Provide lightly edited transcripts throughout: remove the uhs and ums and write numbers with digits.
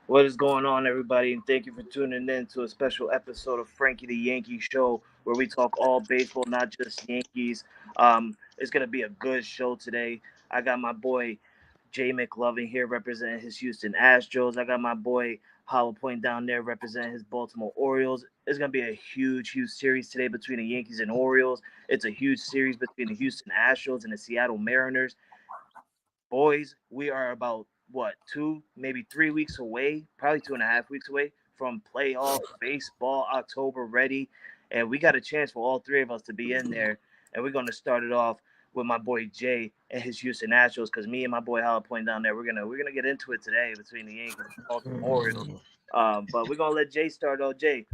What is going on, everybody? And thank you for tuning in to a special episode of Frankie the Yankee Show, where we talk all baseball, not just Yankees. It's gonna be a good show today. I got my boy Jay McLovin here representing his Houston Astros. I got my boy Hollow Point down there representing his Baltimore Orioles. It's gonna be a huge series today between the Yankees and Orioles. It's a huge series between the Houston Astros and the Seattle Mariners. Boys, we are about what 2, maybe 3 weeks away, probably 2.5 weeks away from playoff baseball. October ready, and we got a chance for all three of us to be in there. And we're gonna start it off with my boy Jay and his Houston Astros, because me and my boy Hollow Point down there, we're gonna get into it today between the Yankees and the Baltimore Orioles. But we're gonna let Jay start. Oh, Jay,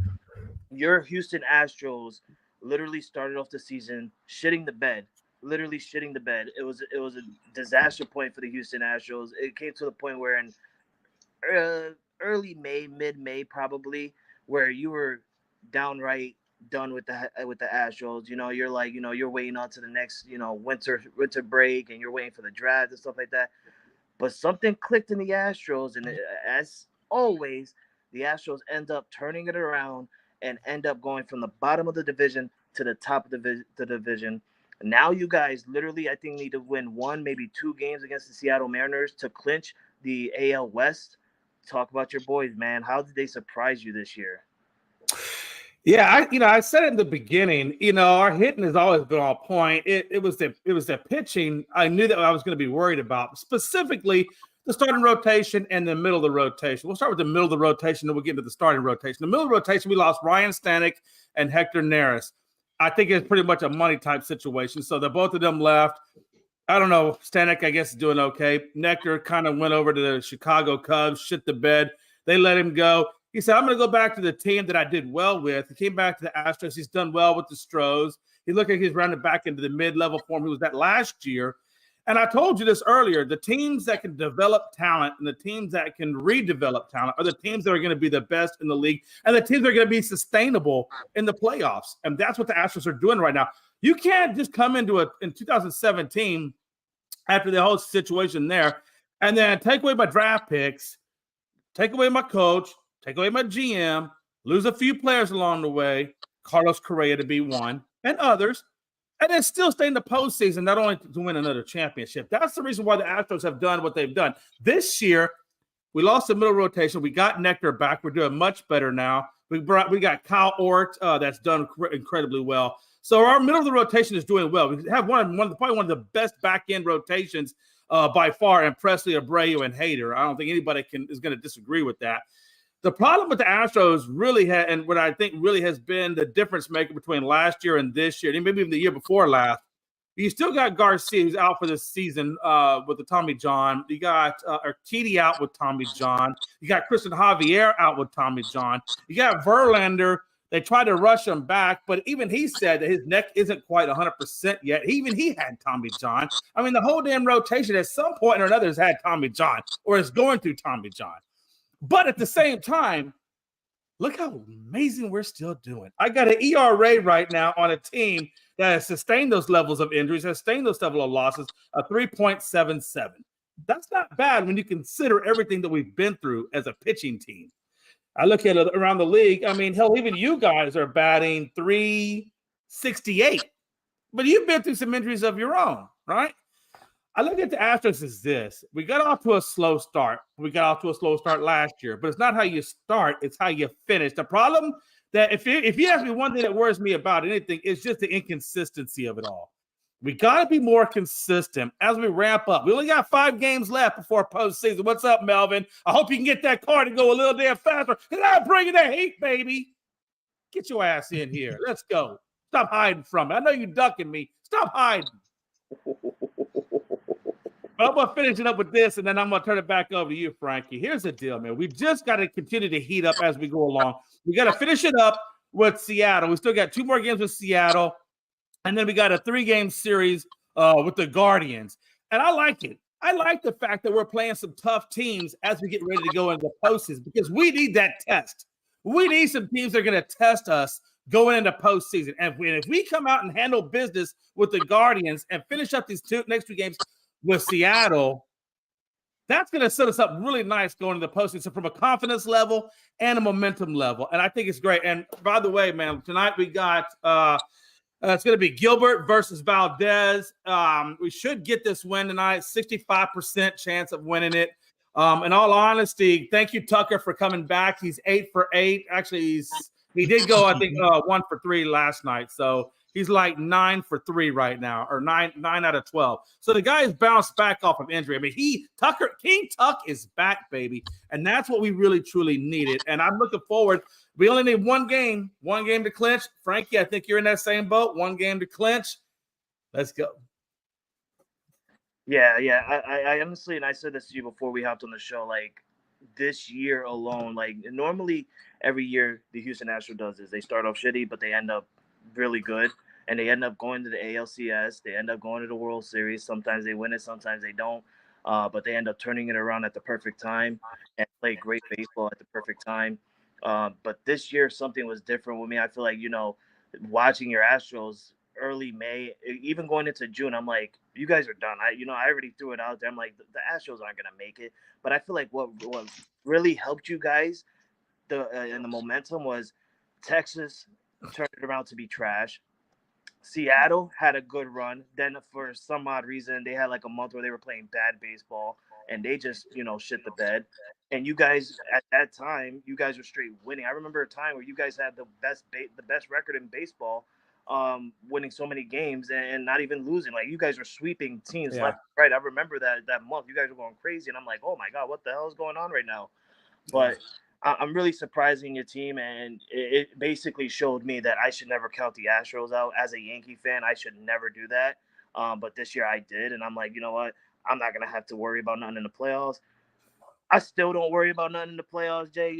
your Houston Astros literally started off the season shitting the bed. Literally shitting the bed. It was a disaster point for the Houston Astros. It came to the point where in early May, mid May probably, where you were downright done with the Astros. You're like, you're waiting on to the next, winter break, and you're waiting for the draft and stuff like that. But something clicked in the Astros, and as always, the Astros end up turning it around and end up going from the bottom of the division to the top of the division. Now you guys literally, I think, need to win one, maybe two games against the Seattle Mariners to clinch the AL West. Talk about your boys, man. How did they surprise you this year? Yeah, I said it in the beginning. Our hitting has always been on point. It was the pitching. I knew that I was going to be worried about, specifically the starting rotation and the middle of the rotation. We'll start with the middle of the rotation, then we'll get into the starting rotation. The middle of the rotation, we lost Ryan Stanek and Hector Neris. I think it's pretty much a money type situation. So the both of them left. I don't know. Stanek, I guess, is doing okay. Nectar kind of went over to the Chicago Cubs, shit the bed. They let him go. He said, I'm going to go back to the team that I did well with. He came back to the Astros. He's done well with the Stros. He looked like he's rounded back into the mid-level form he was at last year. And I told you this earlier, the teams that can develop talent and the teams that can redevelop talent are the teams that are going to be the best in the league and the teams that are going to be sustainable in the playoffs. And that's what the Astros are doing right now. You can't just come into it in 2017 after the whole situation there and then take away my draft picks, take away my coach, take away my GM, lose a few players along the way, Carlos Correa to be one, and others, and then still stay in the postseason, not only to win another championship. That's the reason why the Astros have done what they've done. This year, we lost the middle rotation. We got Nectar back. We're doing much better now. We got Kyle Ort that's done incredibly well. So our middle of the rotation is doing well. We have probably one of the best back end rotations by far, in Presley, Abreu, and Hader. I don't think anybody is going to disagree with that. The problem with the Astros really and what I think really has been the difference maker between last year and this year, and maybe even the year before last, you still got Garcia, who's out for this season with the Tommy John. You got Urquidy out with Tommy John. You got Christian Javier out with Tommy John. You got Verlander. They tried to rush him back, but even he said that his neck isn't quite 100% yet. Even he had Tommy John. I mean, the whole damn rotation at some point or another has had Tommy John or is going through Tommy John. But at the same time, look how amazing we're still doing. I got an ERA right now on a team that has sustained those levels of injuries, has sustained those level of losses, a 3.77. That's not bad when you consider everything that we've been through as a pitching team. I look at it around the league. I mean, hell, even you guys are batting 368. But you've been through some injuries of your own, right? I look at the Astros as this. We got off to a slow start. We got off to a slow start last year, but it's not how you start, it's how you finish. The problem that if you ask me one thing that worries me about anything, it's just the inconsistency of it all. We got to be more consistent as we ramp up. We only got 5 games left before postseason. What's up, Melvin? I hope you can get that car to go a little damn faster because I'm bringing that heat, baby. Get your ass in here. Let's go. Stop hiding from me. I know you're ducking me. Stop hiding. But I'm going to finish it up with this, and then I'm going to turn it back over to you, Frankie. Here's the deal, man. We just got to continue to heat up as we go along. We got to finish it up with Seattle. We still got 2 more games with Seattle, and then we got a 3-game series with the Guardians. And I like it. I like the fact that we're playing some tough teams as we get ready to go into postseason because we need that test. We need some teams that are going to test us going into postseason. And if we come out and handle business with the Guardians and finish up these next 2 games with Seattle, That's going to set us up really nice going to the postseason. So from a confidence level and a momentum level. And I think it's great. And by the way, man, tonight we got it's going to be Gilbert versus Valdez. We should get this win tonight. 65% chance of winning it. In all honesty, thank you, Tucker, for coming back. He's 8 for 8. Actually, he did go, I think, 1 for 3 last night. So he's like 9 for 3 right now, or 9 out of 12. So the guy has bounced back off of injury. I mean, King Tuck is back, baby. And that's what we really, truly needed. And I'm looking forward. We only need one game to clinch. Frankie, I think you're in that same boat. One game to clinch. Let's go. Yeah. I honestly, and I said this to you before we hopped on the show, like this year alone, like normally every year the Houston Astros does is they start off shitty, but they end up really good. And they end up going to the ALCS. They end up going to the World Series. Sometimes they win it, sometimes they don't. But they end up turning it around at the perfect time and play great baseball at the perfect time. But this year, something was different with me. I feel like, watching your Astros early May, even going into June, I'm like, you guys are done. I already threw it out there. I'm like, the Astros aren't going to make it. But I feel like what really helped you guys and the momentum was Texas turned it around to be trash. Seattle had a good run. Then for some odd reason, they had like a month where they were playing bad baseball and they just, shit the bed. And you guys at that time, you guys were straight winning. I remember a time where you guys had the best record in baseball, winning so many games and not even losing. Like you guys were sweeping teams left, right. I remember that month. You guys were going crazy, and I'm like, oh my god, what the hell is going on right now? But I'm really surprising your team, and it basically showed me that I should never count the Astros out. As a Yankee fan, I should never do that. But this year I did, and I'm like, you know what? I'm not gonna have to worry about nothing in the playoffs. I still don't worry about nothing in the playoffs, Jay.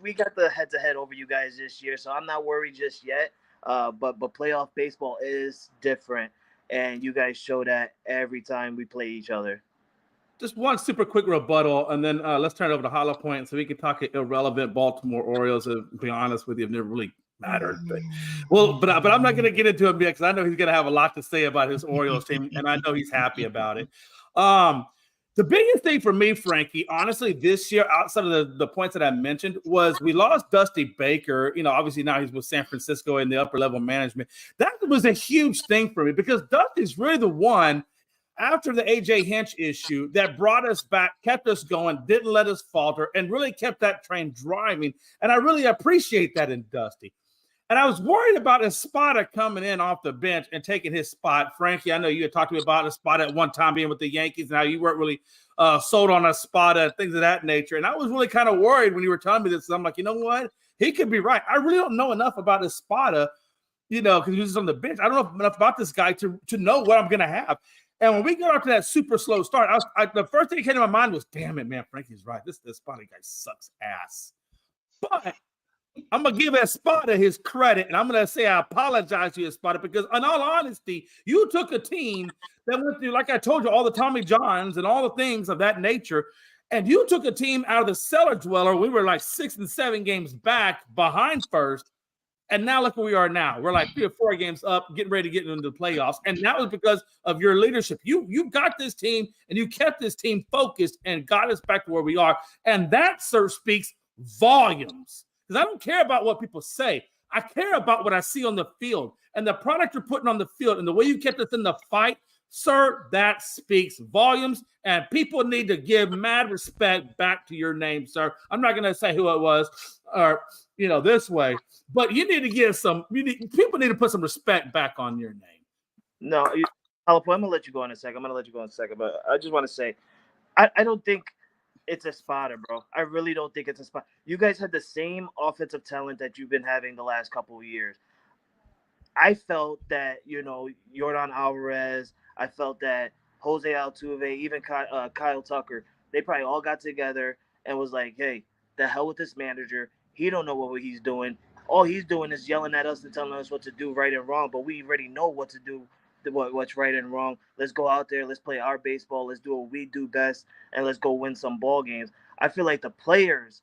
We got the head-to-head over you guys this year, so I'm not worried just yet. But playoff baseball is different, and you guys show that every time we play each other. Just one super quick rebuttal, and then let's turn it over to Hollow Point so we can talk irrelevant Baltimore Orioles. To be honest with you, have never really mattered. But I'm not going to get into it because I know he's going to have a lot to say about his Orioles team, and I know he's happy about it. The biggest thing for me, Frankie, honestly, this year, outside of the points that I mentioned, was we lost Dusty Baker. Obviously now he's with San Francisco in the upper level management. That was a huge thing for me because Dusty's really the one after the AJ Hinch issue that brought us back, kept us going, didn't let us falter, and really kept that train driving. And I really appreciate that in Dusty. And I was worried about Espada coming in off the bench and taking his spot. Frankie, I know you had talked to me about Espada at one time being with the Yankees, and how you weren't really sold on Espada and things of that nature. And I was really kind of worried when you were telling me this. I'm like, you know what? He could be right. I really don't know enough about Espada, because he was on the bench. I don't know enough about this guy to know what I'm going to have. And when we got up to that super slow start, the first thing that came to my mind was, damn it, man, Frankie's right. This Espada guy sucks ass. But I'm going to give Espada his credit, and I'm going to say I apologize to Espada because, in all honesty, you took a team that went through, like I told you, all the Tommy Johns and all the things of that nature, and you took a team out of the cellar dweller. We were like 6 and 7 games back behind first. And now look where we are now. We're like 3 or 4 games up, getting ready to get into the playoffs. And that was because of your leadership. You got this team and you kept this team focused and got us back to where we are. And that, sir, speaks volumes. Because I don't care about what people say. I care about what I see on the field. And the product you're putting on the field and the way you kept us in the fight, sir, that speaks volumes. And people need to give mad respect back to your name, sir. I'm not going to say who it was or, this way. But you need to give people need to put some respect back on your name. No, I'm going to let you go in a second. But I just want to say, I don't think it's Espada, bro. I really don't think it's Espada. You guys had the same offensive talent that you've been having the last couple of years. I felt that, Yordan Alvarez, I felt that Jose Altuve, even Kyle Tucker, they probably all got together and was like, hey, the hell with this manager. He don't know what he's doing. All he's doing is yelling at us and telling us what to do right and wrong, but we already know what to do, what's right and wrong. Let's go out there. Let's play our baseball. Let's do what we do best, and let's go win some ball games. I feel like the players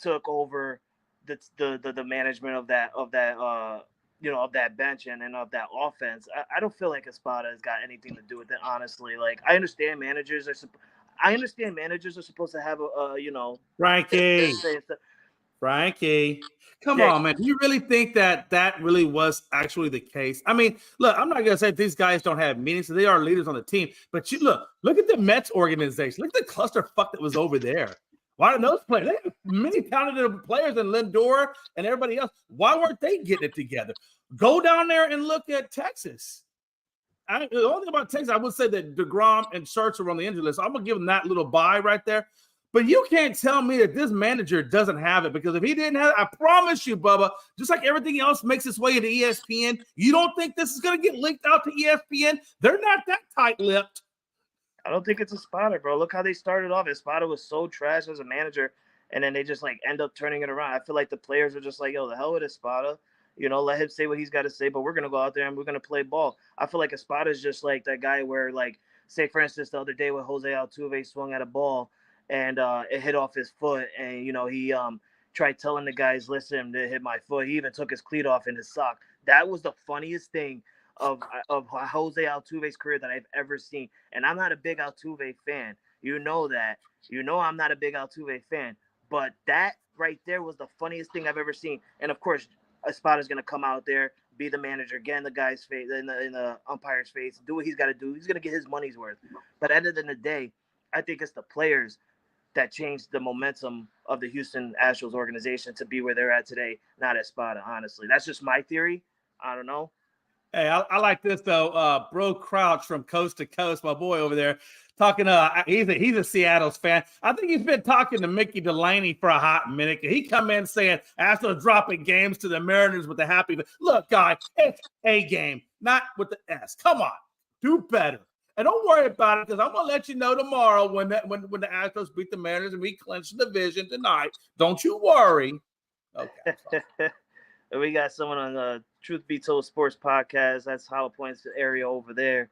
took over the management of that of that bench and of that offense. I don't feel like Espada has got anything to do with it, honestly. Like, I understand managers are I understand managers are supposed to have Frankie. say stuff. Frankie, come Jay, on, man. Do you really think that really was actually the case? I mean, look, I'm not gonna say these guys don't have meetings, so they are leaders on the team. But you look at the Mets organization. Look at the clusterfuck that was over there. Why didn't those players? They have many talented players than Lindor and everybody else. Why weren't they getting it together? Go down there and look at Texas. The only thing about Texas, I would say that DeGrom and Scherzer are on the injury list. So I'm gonna give them that little bye right there. But you can't tell me that this manager doesn't have it, because if he didn't have it, I promise you, Bubba, just like everything else makes its way into ESPN, you don't think this is going to get linked out to ESPN? They're not that tight-lipped. I don't think it's Espada, bro. Look how they started off. Espada was so trash as a manager, and then they just like end up turning it around. I feel like the players are just like, yo, the hell with Espada. Let him say what he's got to say, but we're going to go out there and we're going to play ball. I feel like Espada is just like that guy where, like, say, for instance, the other day when Jose Altuve swung at a ball, and it hit off his foot, and he tried telling the guys, listen, to hit my foot. He even took his cleat off in his sock. That was the funniest thing of Jose Altuve's career that I've ever seen. And I'm not a big Altuve fan. You know that. I'm not a big Altuve fan. But that right there was the funniest thing I've ever seen. And of course, Espada's gonna come out there, be the manager, get in the guy's face, in the umpire's face, do what he's got to do. He's gonna get his money's worth. But at the end of the day, I think it's the players that changed the momentum of the Houston Astros organization to be where they're at today, not Espada, honestly. That's just my theory. I don't know. Hey, I like this, though. Bro Crouch from Coast to Coast, my boy over there, talking. He's a Seattle's fan. I think he's been talking to Mickey Delaney for a hot minute. He come in saying Astros dropping games to the Mariners with the happy. Look, guy, it's a game, not with the S. Come on, do better. And don't worry about it, because I'm gonna let you know tomorrow when the Astros beat the Mariners and we clinch the division tonight. Don't you worry. Okay. We got someone on the Truth Be Told Sports podcast. That's Hollow Points area over there.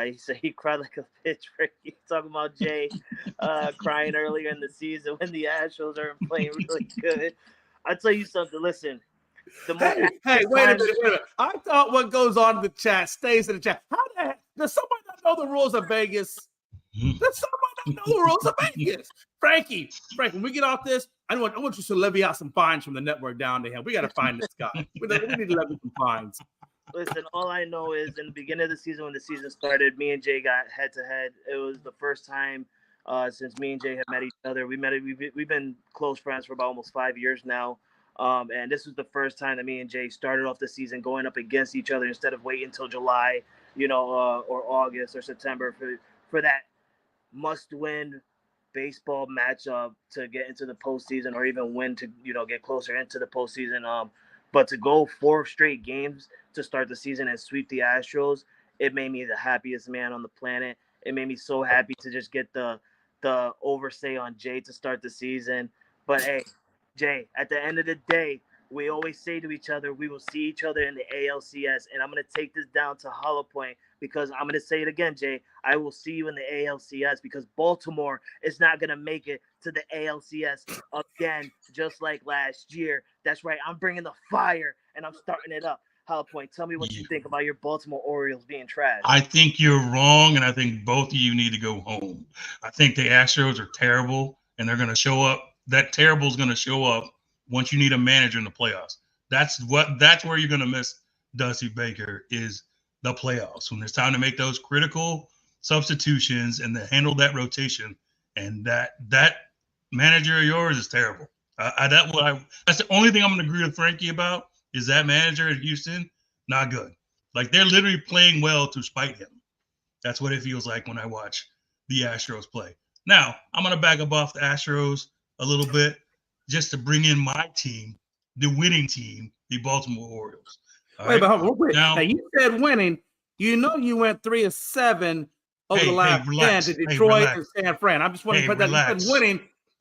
He said he cried like a bitch. He's talking about Jay crying earlier in the season when the Astros aren't playing really good. I'll tell you something. Listen. Hey, wait a minute. I thought what goes on in the chat stays in the chat. How the heck does somebody not know the rules of Vegas? Does somebody not know the rules of Vegas? Frankie, when we get off this, I want you to levy out some fines from the network down to him. We got to find this guy. We need to levy some fines. Listen, all I know is in the beginning of the season, when the season started, me and Jay got head-to-head. It was the first time since me and Jay have met each other. We've been close friends for about almost 5 years now. And this was the first time that me and Jay started off the season going up against each other instead of waiting until July, or August or September for that must-win baseball matchup to get into the postseason, or even win to get closer into the postseason. But to go 4 straight games to start the season and sweep the Astros, it made me the happiest man on the planet. It made me so happy to just get the oversay on Jay to start the season. But hey, Jay, at the end of the day, we always say to each other, we will see each other in the ALCS. And I'm going to take this down to Hollow Point, because I'm going to say it again, Jay. I will see you in the ALCS, because Baltimore is not going to make it to the ALCS again, just like last year. That's right. I'm bringing the fire, and I'm starting it up. Hollow Point, tell me what you think about your Baltimore Orioles being trash. I think you're wrong, and I think both of you need to go home. I think the Astros are terrible, and they're going to show up. That terrible is going to show up once you need a manager in the playoffs. That's where you're going to miss Dusty Baker, is the playoffs, when it's time to make those critical substitutions and to handle that rotation. And that manager of yours is terrible. That's the only thing I'm going to agree with Frankie about, is that manager in Houston, not good. Like, they're literally playing well to spite him. That's what it feels like when I watch the Astros play. Now, I'm going to back up off the Astros a little bit just to bring in my team, the winning team, the Baltimore Orioles. Wait. Now, you said winning. You went 3-7 over the last 10 to Detroit and San Fran. I'm just wondering, that you said winning,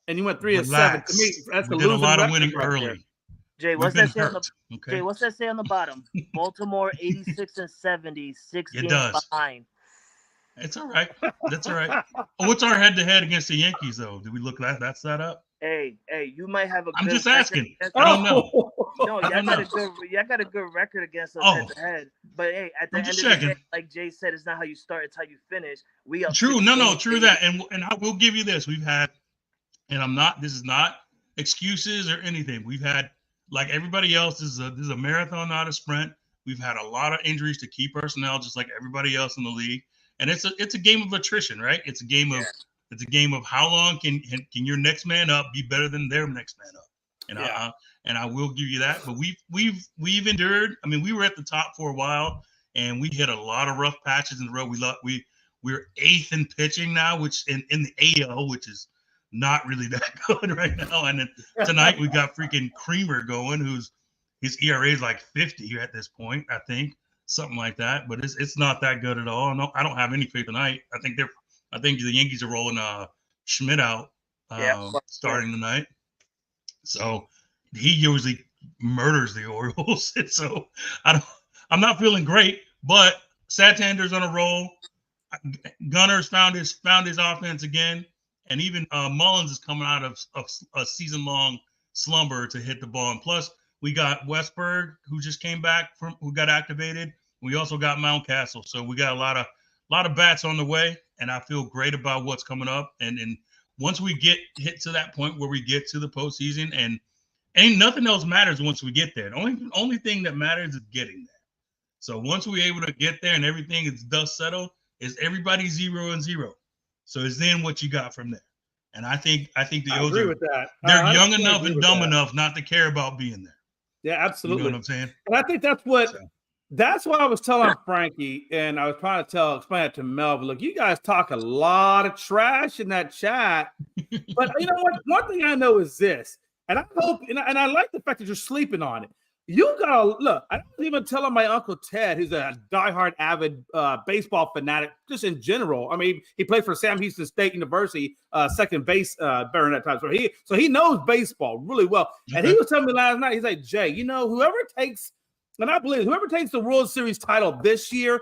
and you went 3-7. To me, that's we did a lot of winning early. There. Jay, what's that say on the bottom? Baltimore 86-70, 6 games behind. It's all right. That's all right. What's our head-to-head against the Yankees, though? Did we look that's that up? Hey, you might have a I'm good just asking. I don't know. No, y'all got a good record against us head-to-head. But hey, at the I'm end just of the checking. day, like Jay said, it's not how you start; it's how you finish. We up True. 6 No, games, true baby. that. And I will give you this. We've had, and I'm not. This is not excuses or anything. We've had, like everybody else, this is a marathon, not a sprint. We've had a lot of injuries to key personnel, just like everybody else in the league. And it's a game of attrition, right? It's a game of how long can your next man up be better than their next man up. And I will give you that. But we've endured. I mean, we were at the top for a while, and we hit a lot of rough patches in the road. We're 8th in pitching now, which in the AL, which is not really that good right now. And then tonight we got freaking Creamer going, his ERA is like 50 at this point, I think, something like that. But it's not that good at all. No, I don't have any faith tonight. I think the Yankees are rolling Schmidt out starting tonight. So he usually murders the Orioles. And so I'm not feeling great, but Santander's on a roll. Gunner's found his offense again, and even Mullins is coming out of a season-long slumber to hit the ball. And plus, we got Westberg, who just came back who got activated. We also got Mountcastle, so we got a lot of bats on the way, and I feel great about what's coming up. And once we hit to that point where we get to the postseason, and ain't nothing else matters once we get there. The only thing that matters is getting there. So once we're able to get there and everything is dust settled, is everybody 0-0. So it's then what you got from there. And I think the I agree with that. They're young enough and dumb enough not to care about being there. Yeah, absolutely. You know what I'm saying? And I think that's what I was telling Frankie, and I was trying to explain it to Melvin. Look, you guys talk a lot of trash in that chat, but you know what? One thing I know is this, and I hope, and I like the fact that you're sleeping on it. You gotta look. I don't even tell my Uncle Ted, who's a diehard avid baseball fanatic, just in general. I mean, he played for Sam Houston State University, second base baron at times. So he knows baseball really well. Okay. And he was telling me last night, he's like, Jay, whoever takes the World Series title this year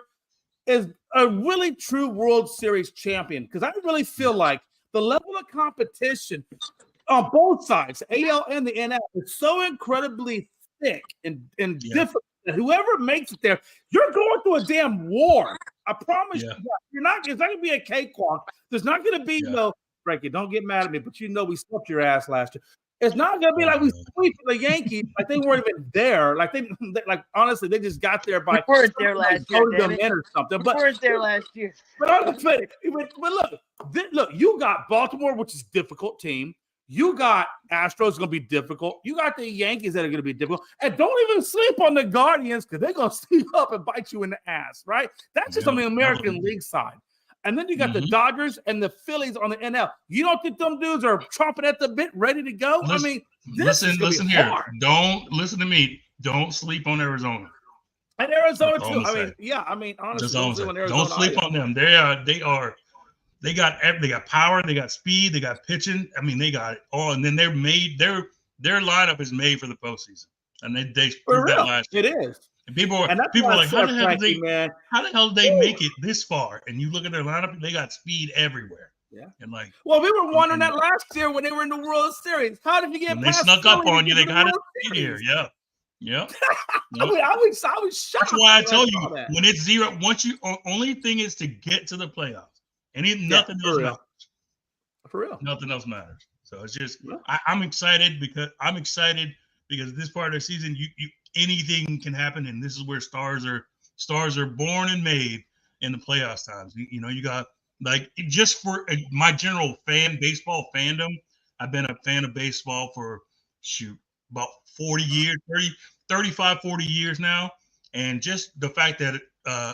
is a really true World Series champion. Because I really feel like the level of competition on both sides, AL and the NL, is so incredibly thick and difficult that whoever makes it there, you're going through a damn war. I promise you. You're not. It's not going to be a cakewalk. There's not going to be Frankie. Don't get mad at me, but we swept your ass last year. It's not going to be like we swept the Yankees. Like they weren't even there. Like honestly, they just got there by. We weren't there last year, damn it. Or something. But we weren't there last year. But look, you got Baltimore, which is a difficult team. You got Astros going to be difficult. You got the Yankees that are going to be difficult. And don't even sleep on the Guardians because they're going to sneak up and bite you in the ass, right? That's just on the American League side. And then you got the Dodgers and the Phillies on the NL. You don't think them dudes are chomping at the bit, ready to go? Listen here. Hard. Don't listen to me. Don't sleep on Arizona. And Arizona too. Honestly, don't sleep on them. They got power, they got speed, they got pitching. I mean, they got it all, and then their lineup is made for the postseason, and they proved that last year. It is. And people are like, how the hell did they make it this far? And you look at their lineup, they got speed everywhere. Yeah, and we were wondering that last year when they were in the World Series. How did you get? When they snuck up on you, they got it here. Yeah. I was shocked. That's why I tell you, when it's 0, only thing is to get to the playoffs. Nothing else matters. For real. Nothing else matters. So it's just I'm excited because this part of the season, anything can happen, and this is where stars are born and made in the playoffs times. You got just for my general baseball fandom. I've been a fan of baseball for about 40 years, 35, 40 years now, and just the fact that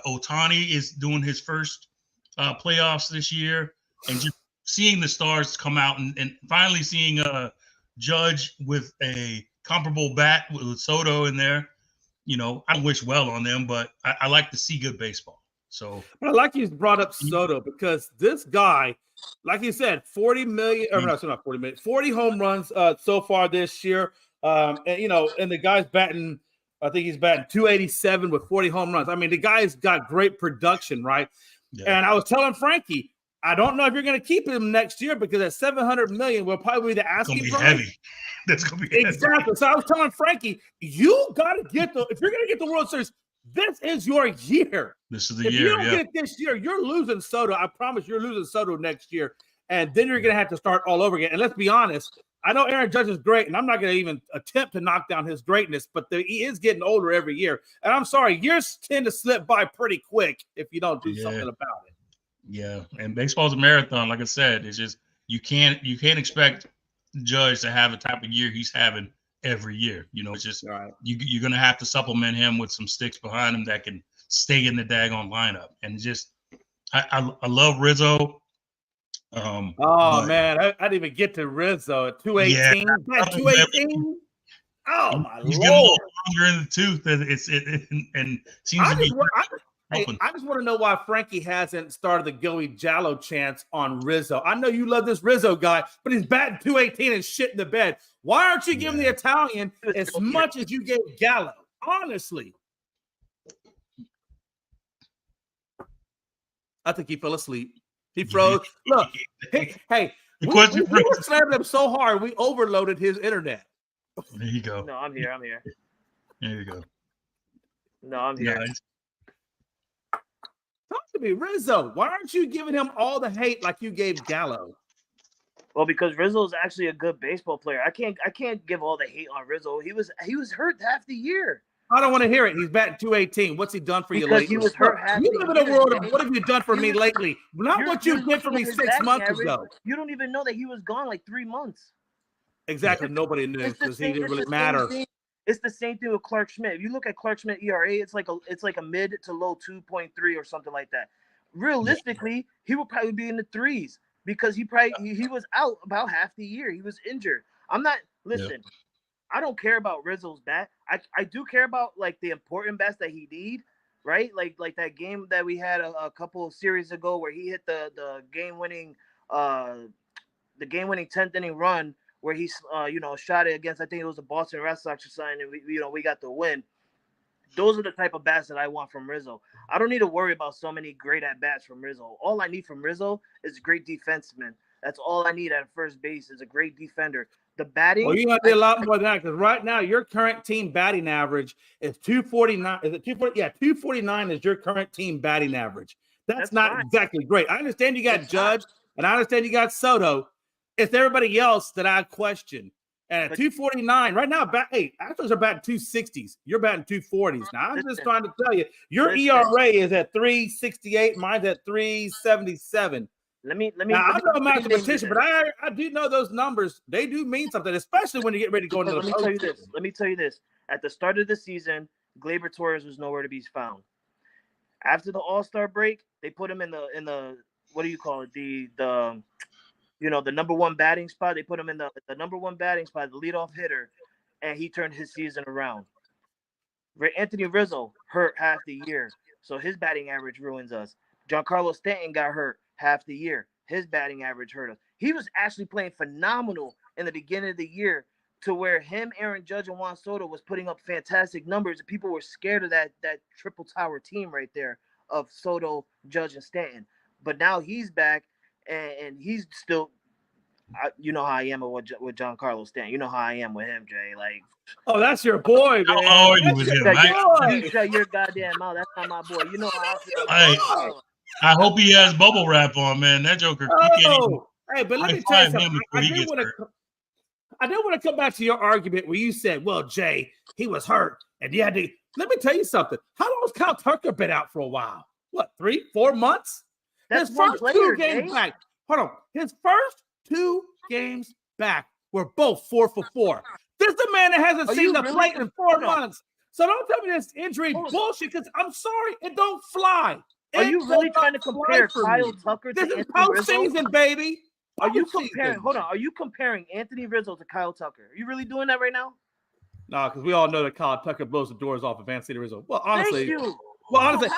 Ohtani is doing his first playoffs this year, and just seeing the stars come out and finally seeing Judge with a comparable bat with Soto in there. I don't wish well on them, but I like to see good baseball. So I like you brought up Soto because this guy, like you said, 40 home runs so far this year. And the guy's batting, I think he's batting 287 with 40 home runs. I mean, the guy's got great production, right? Yeah. And I was telling Frankie, I don't know if you're going to keep him next year because at $700 million will probably be the asking price. Heavy. That's going to be exactly. Heavy. So I was telling Frankie, you got to if you're going to get the World Series, This is your year. This is the If year. you don't get it this year, you're losing Soto. I promise you're losing Soto next year. And then you're going to have to start all over again. And let's be honest, I know Aaron Judge is great, and I'm not going to even attempt to knock down his greatness, but he is getting older every year. And I'm sorry, years tend to slip by pretty quick if you don't do something about it. Yeah, and baseball's a marathon. Like I said, it's just you can't expect Judge to have the type of year he's having every year. It's just you're going to have to supplement him with some sticks behind him that can stay in the daggone lineup. And just I love Rizzo. Man, I didn't even get to Rizzo at 218. Yeah, 218. Oh my he's Lord! getting a little longer in the tooth. And seems to be. I just want to know why Frankie hasn't started the Joey Jallo chance on Rizzo. I know you love this Rizzo guy, but he's batting 218 and shit in the bed. Why aren't you giving the Italian as much as you gave Gallo? Honestly, I think he fell asleep. He froze. Look, hey, we were slamming him so hard, we overloaded his internet. There you go. No, I'm here. There you go. No, I'm here. Nice. Talk to me, Rizzo. Why aren't you giving him all the hate like you gave Gallo? Well, because Rizzo is actually a good baseball player. I can't give all the hate on Rizzo. He was hurt half the year. I don't want to hear it. He's batting 218. What's he done for you lately? He was hurt half you live in a world of day. what have you done for me lately? Not what you did for me 6 months ago. You don't even know that he was gone like 3 months. Exactly. Nobody knew because he didn't really matter. It's the same thing with Clark Schmidt. If you look at Clark Schmidt ERA, it's like a mid to low 2.3 or something like that. Realistically, he will probably be in the threes because he was out about half the year. He was injured. Listen. I don't care about Rizzo's bat. I do care about like the important bats that he need, right? Like that game that we had a couple of series ago where he hit the game-winning 10th inning run where he shot it against, I think it was the Boston Red Sox or something, and we got the win. Those are the type of bats that I want from Rizzo. I don't need to worry about so many great at bats from Rizzo. All I need from Rizzo is a great defenseman. That's all I need at first base is a great defender. The batting. Well, you got to do a lot more than that because right now your current team batting average is 249. Is it 240? Yeah, 249 is your current team batting average. That's not fine. Exactly great. I understand you got Judge and I understand you got Soto. It's everybody else that I question. And at 249 right now, Astros are batting 260s. You're batting 240s. Now I'm just trying to tell you, your ERA is at 368. Mine's at 377. Let me. I'm no mathematician, but I do know those numbers. They do mean something, especially when you get ready to go into the postseason. Let me tell you this. At the start of the season, Gleyber Torres was nowhere to be found. After the All-Star break, they put him in the what do you call it? The number one batting spot. They put him in the number one batting spot, the leadoff hitter, and he turned his season around. Anthony Rizzo hurt half the year, so his batting average ruins us. Giancarlo Stanton got hurt half the year. His batting average hurt us. He was actually playing phenomenal in the beginning of the year to where him, Aaron Judge, and Juan Soto was putting up fantastic numbers. And people were scared of that triple tower team right there of Soto, Judge, and Stanton. But now he's back, and he's still you know how I am with Giancarlo Stanton. You know how I am with him, Jay. Like, oh, that's your boy, man. You shut your goddamn mouth. That's not my boy. You know how I feel. I hope he has bubble wrap on, man. That Joker. Hey, but let me tell you something. I do want to come back to your argument where you said, well, Jay, he was hurt. And let me tell you something. How long has Kyle Tucker been out for a while? What, 3-4 months? That's his first 2 games back. Hold on. His first 2 games back were both 4 for 4. This is the man that hasn't seen the plate in 4 months. So don't tell me this injury bullshit because I'm sorry, it don't fly. Are you really trying to compare Kyle Tucker to Anthony Rizzo? This is postseason, baby. Are you comparing? Hold on. Are you comparing Anthony Rizzo to Kyle Tucker? Are you really doing that right now? No, because we all know that Kyle Tucker blows the doors off of Anthony Rizzo. Well, honestly, Thank you. Well, honestly,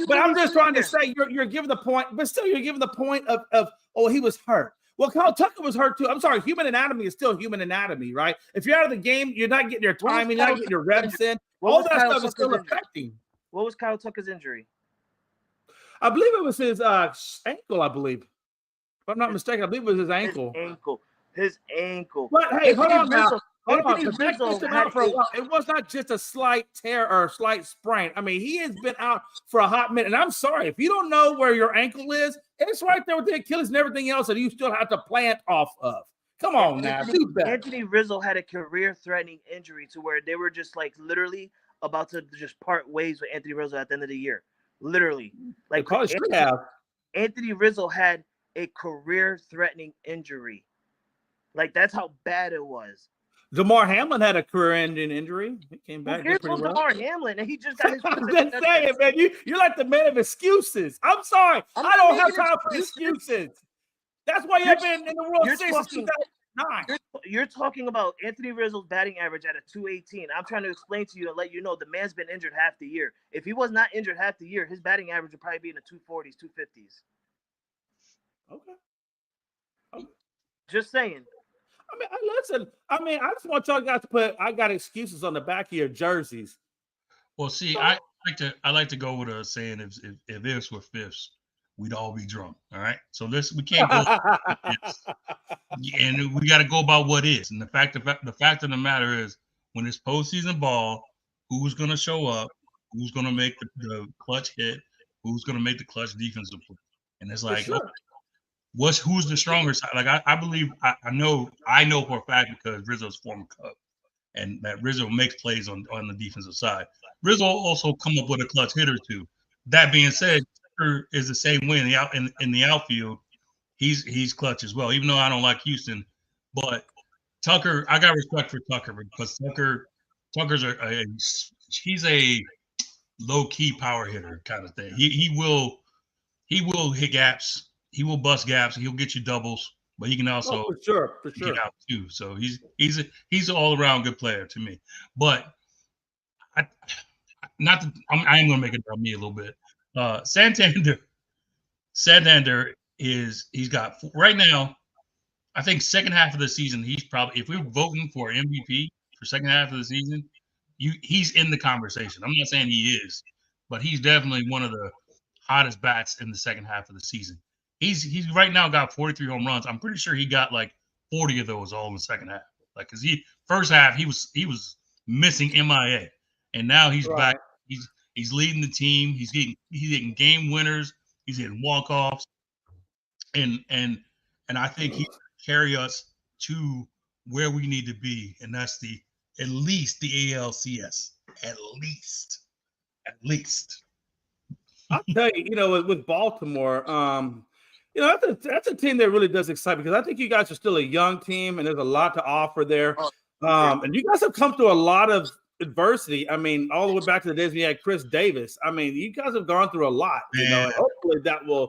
but I'm just trying to say you're giving the point, but still you're giving the point of he was hurt. Well, Kyle Tucker was hurt too. I'm sorry, human anatomy is still human anatomy, right? If you're out of the game, you're not getting your timing, you're not getting your reps in. All that stuff is still affecting. What was Kyle Tucker's injury? I believe it was his ankle, I believe. If I'm not mistaken, I believe it was his ankle. His ankle. But hey, hold on now. Hold on, Anthony but that Rizzo kept him had out for a while. It was not just a slight tear or a slight sprain. I mean, he has been out for a hot minute. And I'm sorry, if you don't know where your ankle is, it's right there with the Achilles and everything else that you still have to plant off of. Come on now, do better. Anthony Rizzo had a career-threatening injury to where they were just like literally about to just part ways with Anthony Rizzo at the end of the year. Literally, They like probably should have. Anthony Rizzo had a career-threatening injury. Like that's how bad it was. DeMar Hamlin had a career-ending injury. He came Who back. cares Did pretty about well. DeMar Hamlin? And he just got his. I'm just saying, man. You're like the man of excuses. I'm sorry. I'm I not don't have making time for excuses. That's why you've been in the World you're Series since talking- 2009. You're talking about Anthony Rizzo's batting average at a 218. I'm trying to explain to you and let you know the man's been injured half the year. If he was not injured half the year, his batting average would probably be in the 240s, 250s. Okay. Just saying. I mean, listen. I mean, I just want y'all guys to put "I got excuses" on the back of your jerseys. Well, see, I like to go with a saying: if ifs were fifths, we'd all be drunk. All right, so we can't go, and we got to go about what is. And the fact of the matter is, when it's postseason ball, who's going to show up? Who's going to make the clutch hit? Who's going to make the clutch defensive play? And it's like, sure. who's the stronger side? Like I believe I know for a fact because Rizzo's former Cub, and that Rizzo makes plays on the defensive side. Rizzo also come up with a clutch hitter too. That being said, Tucker is the same way in the outfield. He's clutch as well. Even though I don't like Houston, but Tucker, I got respect for Tucker because Tucker's he's a low key power hitter kind of thing. He will hit gaps. He will bust gaps. He'll get you doubles, but he can also for sure get out too. So he's an all around good player to me. But I am going to make it about me a little bit. Santander he's got right now. I think second half of the season he's probably, if we're voting for MVP for second half of the season, he's in the conversation. I'm not saying he is, but he's definitely one of the hottest bats in the second half of the season. He's right now got 43 home runs. I'm pretty sure he got like 40 of those all in the second half. Like, cause first half he was missing MIA, and now he's back. He's leading the team. He's getting game winners. He's hitting walk-offs, and I think he can carry us to where we need to be, and that's at least the ALCS. At least. I'll tell you, with Baltimore, that's a team that really does excite me because I think you guys are still a young team and there's a lot to offer there. And you guys have come through a lot of adversity. I mean, all the way back to the days when you had Chris Davis. I mean, you guys have gone through a lot, and hopefully that will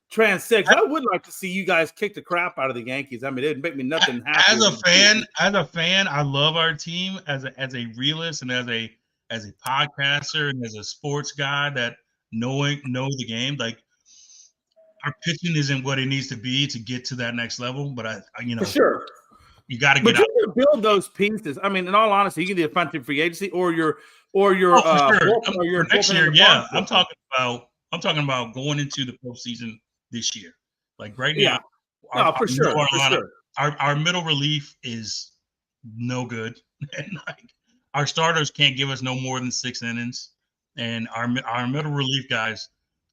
transcend. I would like to see you guys kick the crap out of the Yankees. I mean, it'd make me nothing happy. As a fan, I love our team as a realist and as a podcaster and as a sports guy that know the game. Like, our pitching isn't what it needs to be to get to that next level, but I for sure. You got to get but out. You can build those pieces. I mean, in all honesty, you can do a fun free agency or your for next year. Yeah, I'm talking about going into the postseason this year. Like right now, for sure. Our middle relief is no good, and like our starters can't give us no more than 6 innings, and our middle relief guys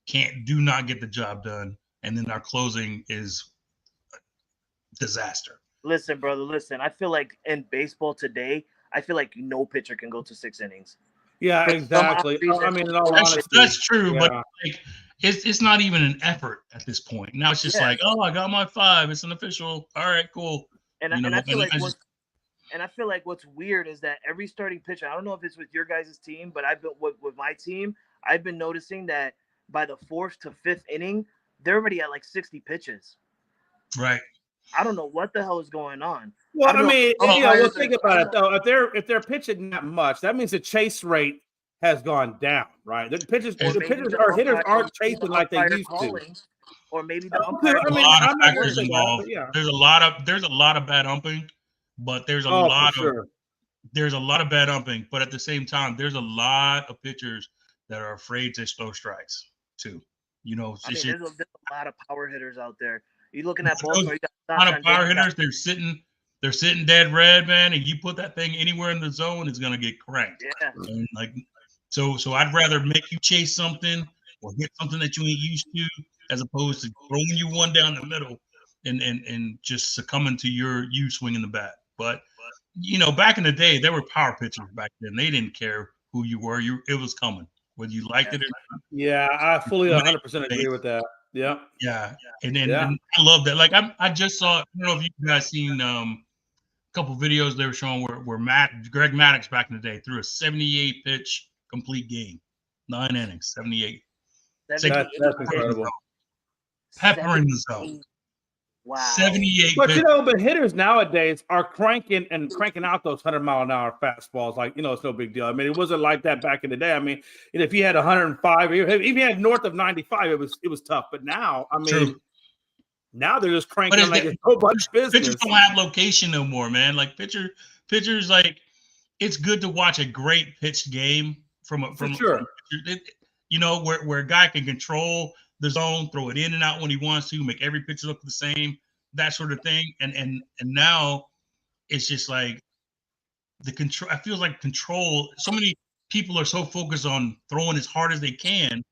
do not get the job done, and then our closing is a disaster. Listen, brother. Listen, I feel like in baseball today, I feel like no pitcher can go to 6 innings. Yeah, exactly. I mean, in all honesty, that's true, but like it's not even an effort at this point. Now it's just like, oh, I got my 5. It's an official. All right, cool. And I feel like what's weird is that every starting pitcher, I don't know if it's with your guys' team, but I've been with my team, I've been noticing that by the 4th to 5th inning, they're already at like 60 pitches. Right. I don't know what the hell is going on. Well, I mean, think about it though. If they're pitching that much, that means the chase rate has gone down, right? The pitchers hitters aren't chasing like they used to. Or maybe the umpire. There's a lot of factors involved. There's a lot of bad umping, but there's a lot of bad umping. But at the same time, there's a lot of pitchers that are afraid to throw strikes too. There's a lot of power hitters out there. You're looking at Baltimore. A lot of power hitters. They're sitting they're sitting dead red, man, and you put that thing anywhere in the zone, it's gonna get cranked. Yeah. And like, so I'd rather make you chase something or hit something that you ain't used to, as opposed to throwing you one down the middle and just succumbing to you swinging the bat. But back in the day, there were power pitchers back then. They didn't care who you were. It was coming, whether you liked it or not. Yeah, I fully 100% agree with that. Yeah. Yeah, Yeah. and I love that. Like I just saw. I don't know if you guys seen a couple videos they were showing where Greg Maddux back in the day threw a 78 pitch complete game, 9 innings, 78. That's incredible. Pepper in the zone. Wow. 78. But but hitters nowadays are cranking out those 100-mile-an-hour fastballs. Like, it's no big deal. I mean, it wasn't like that back in the day. I mean, if you had 105, even if you had north of 95, it was tough. But now, I mean, True. Now they're just cranking like it's so much business. Pitchers don't have location no more, man. Like pitchers, like it's good to watch a great pitched game from sure. Where a guy can control the zone, throw it in and out when he wants to, make every pitcher look the same, that sort of thing. And now it's just like the control. I feel like control. So many people are so focused on throwing as hard as they can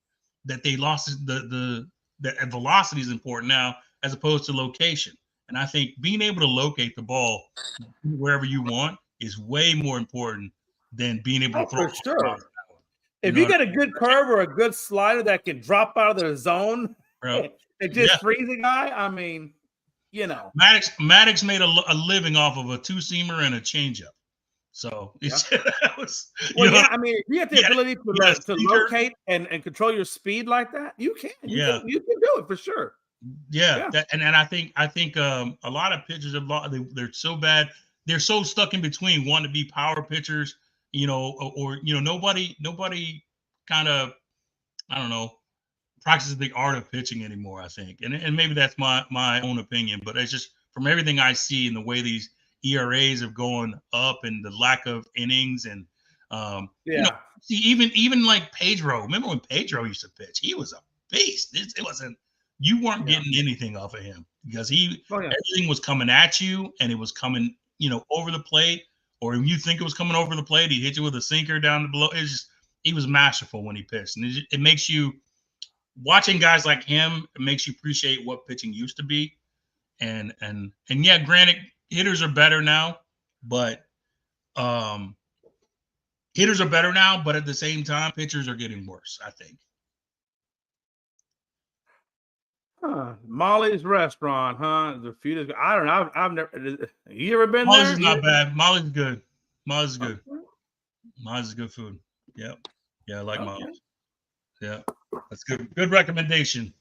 that they lost the velocity is important now, as opposed to location. And I think being able to locate the ball wherever you want is way more important than being able to throw it. For sure. If you got a good curve or a good slider that can drop out of the zone and just freeze a guy, I mean, Maddux made a living off of a two-seamer and a changeup. So that was. I mean, if you have the ability to locate and control your speed like that, you can. You can do it for sure. Yeah. And I think a lot of pitchers they're so bad. They're so stuck in between wanting to be power pitchers, or nobody kind of, I don't know, practices the art of pitching anymore, I think. And maybe that's my own opinion, but it's just from everything I see and the way these ERAs have gone up and the lack of innings and even like Pedro. Remember when Pedro used to pitch? He was a beast. It wasn't. You weren't getting anything off of him because everything was coming at you and it was coming, over the plate. Or if you think it was coming over the plate, he hit you with a sinker down below. He was masterful when he pitched, and it makes you watching guys like him. It makes you appreciate what pitching used to be, and yeah, granted, hitters are better now, but at the same time, pitchers are getting worse, I think. Molly's restaurant, huh? I don't know. I've never. You ever been Molly's there? Is not bad. Molly's good. Molly's good. Molly's is good food. Yep. Yeah, I like Molly's. Yeah, that's good. Good recommendation.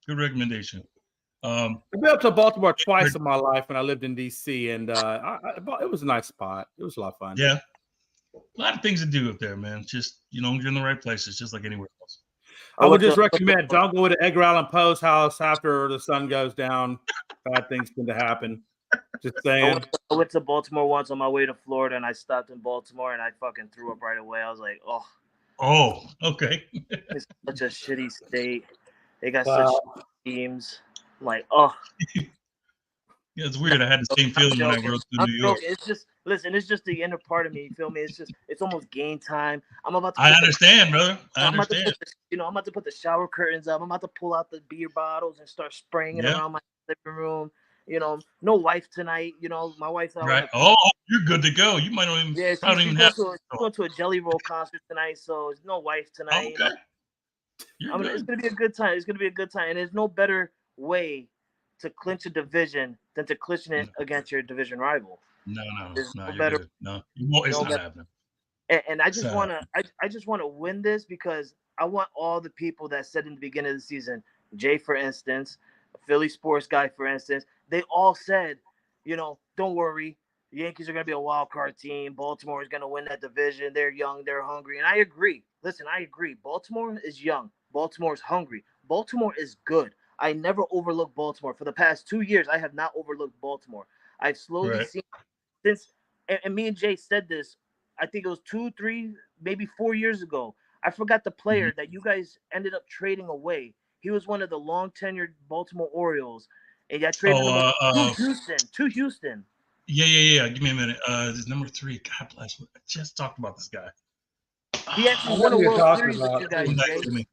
Good recommendation. I've been up to Baltimore twice in my life when I lived in DC, and it was a nice spot. It was a lot of fun. Yeah, a lot of things to do up there, man. Just you're in the right places, just like anywhere else. I would just recommend don't go to Edgar Allan Poe's house after the sun goes down. Bad things tend to happen. Just saying. I went to Baltimore once on my way to Florida, and I stopped in Baltimore, and I fucking threw up right away. I was like, oh. Oh, okay. It's such a shitty state. They got such teams. I'm like, oh. Yeah, it's weird. I had the same feeling when I rode through New York. It's just the inner part of me. You feel me? It's almost game time. I'm about to. I understand, brother. I'm about to put the shower curtains up. I'm about to pull out the beer bottles and start spraying it around my living room. No wife tonight. My wife's out. Right. Oh, you're good to go. You might not even. Yeah, she's going to a Jelly Roll concert tonight, so there's no wife tonight. Okay. It's gonna be a good time. It's gonna be a good time, and there's no better way to clinch a division than to clinch it against your division rival. No, it's not happening. And I just want to win this because I want all the people that said in the beginning of the season, Jay, for instance, a Philly sports guy, for instance, they all said, don't worry, the Yankees are going to be a wild card team. Baltimore is going to win that division. They're young, they're hungry. And I agree. Listen, I agree. Baltimore is young. Baltimore is hungry. Baltimore is good. I never overlooked Baltimore. For the past 2 years, I have not overlooked Baltimore. I've slowly seen since, and me and Jay said this, I think it was 2, 3, maybe 4 years ago. I forgot the player that you guys ended up trading away. He was one of the long-tenured Baltimore Orioles. And you traded him to Houston. Yeah. Give me a minute. This is number 3. God bless. I just talked about this guy. He actually I won know a who you're World talking Series with about. you guys, Jay.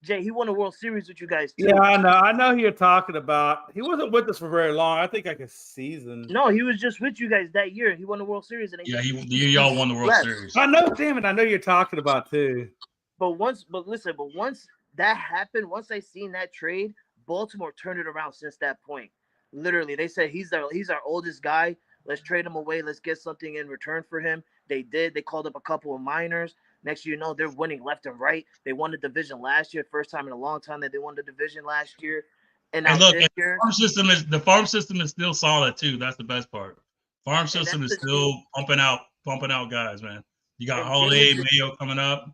Jay, he won a World Series with you guys too. Yeah, I know who you're talking about. He wasn't with us for very long. I think like a season. No, he was just with you guys that year. He won the World Series, and y'all won the World Series. I know, damn it, I know you're talking about too. But once that happened, once I seen that trade, Baltimore turned it around since that point. Literally, they said he's our oldest guy. Let's trade him away. Let's get something in return for him. They did. They called up a couple of minors. Next year, they're winning left and right. They won the division last year, first time in a long time that they won the division last year. And now look, this year, the farm system is still solid too. That's the best part. Farm system is still pumping out guys, man. You got Holiday, Mayo coming up,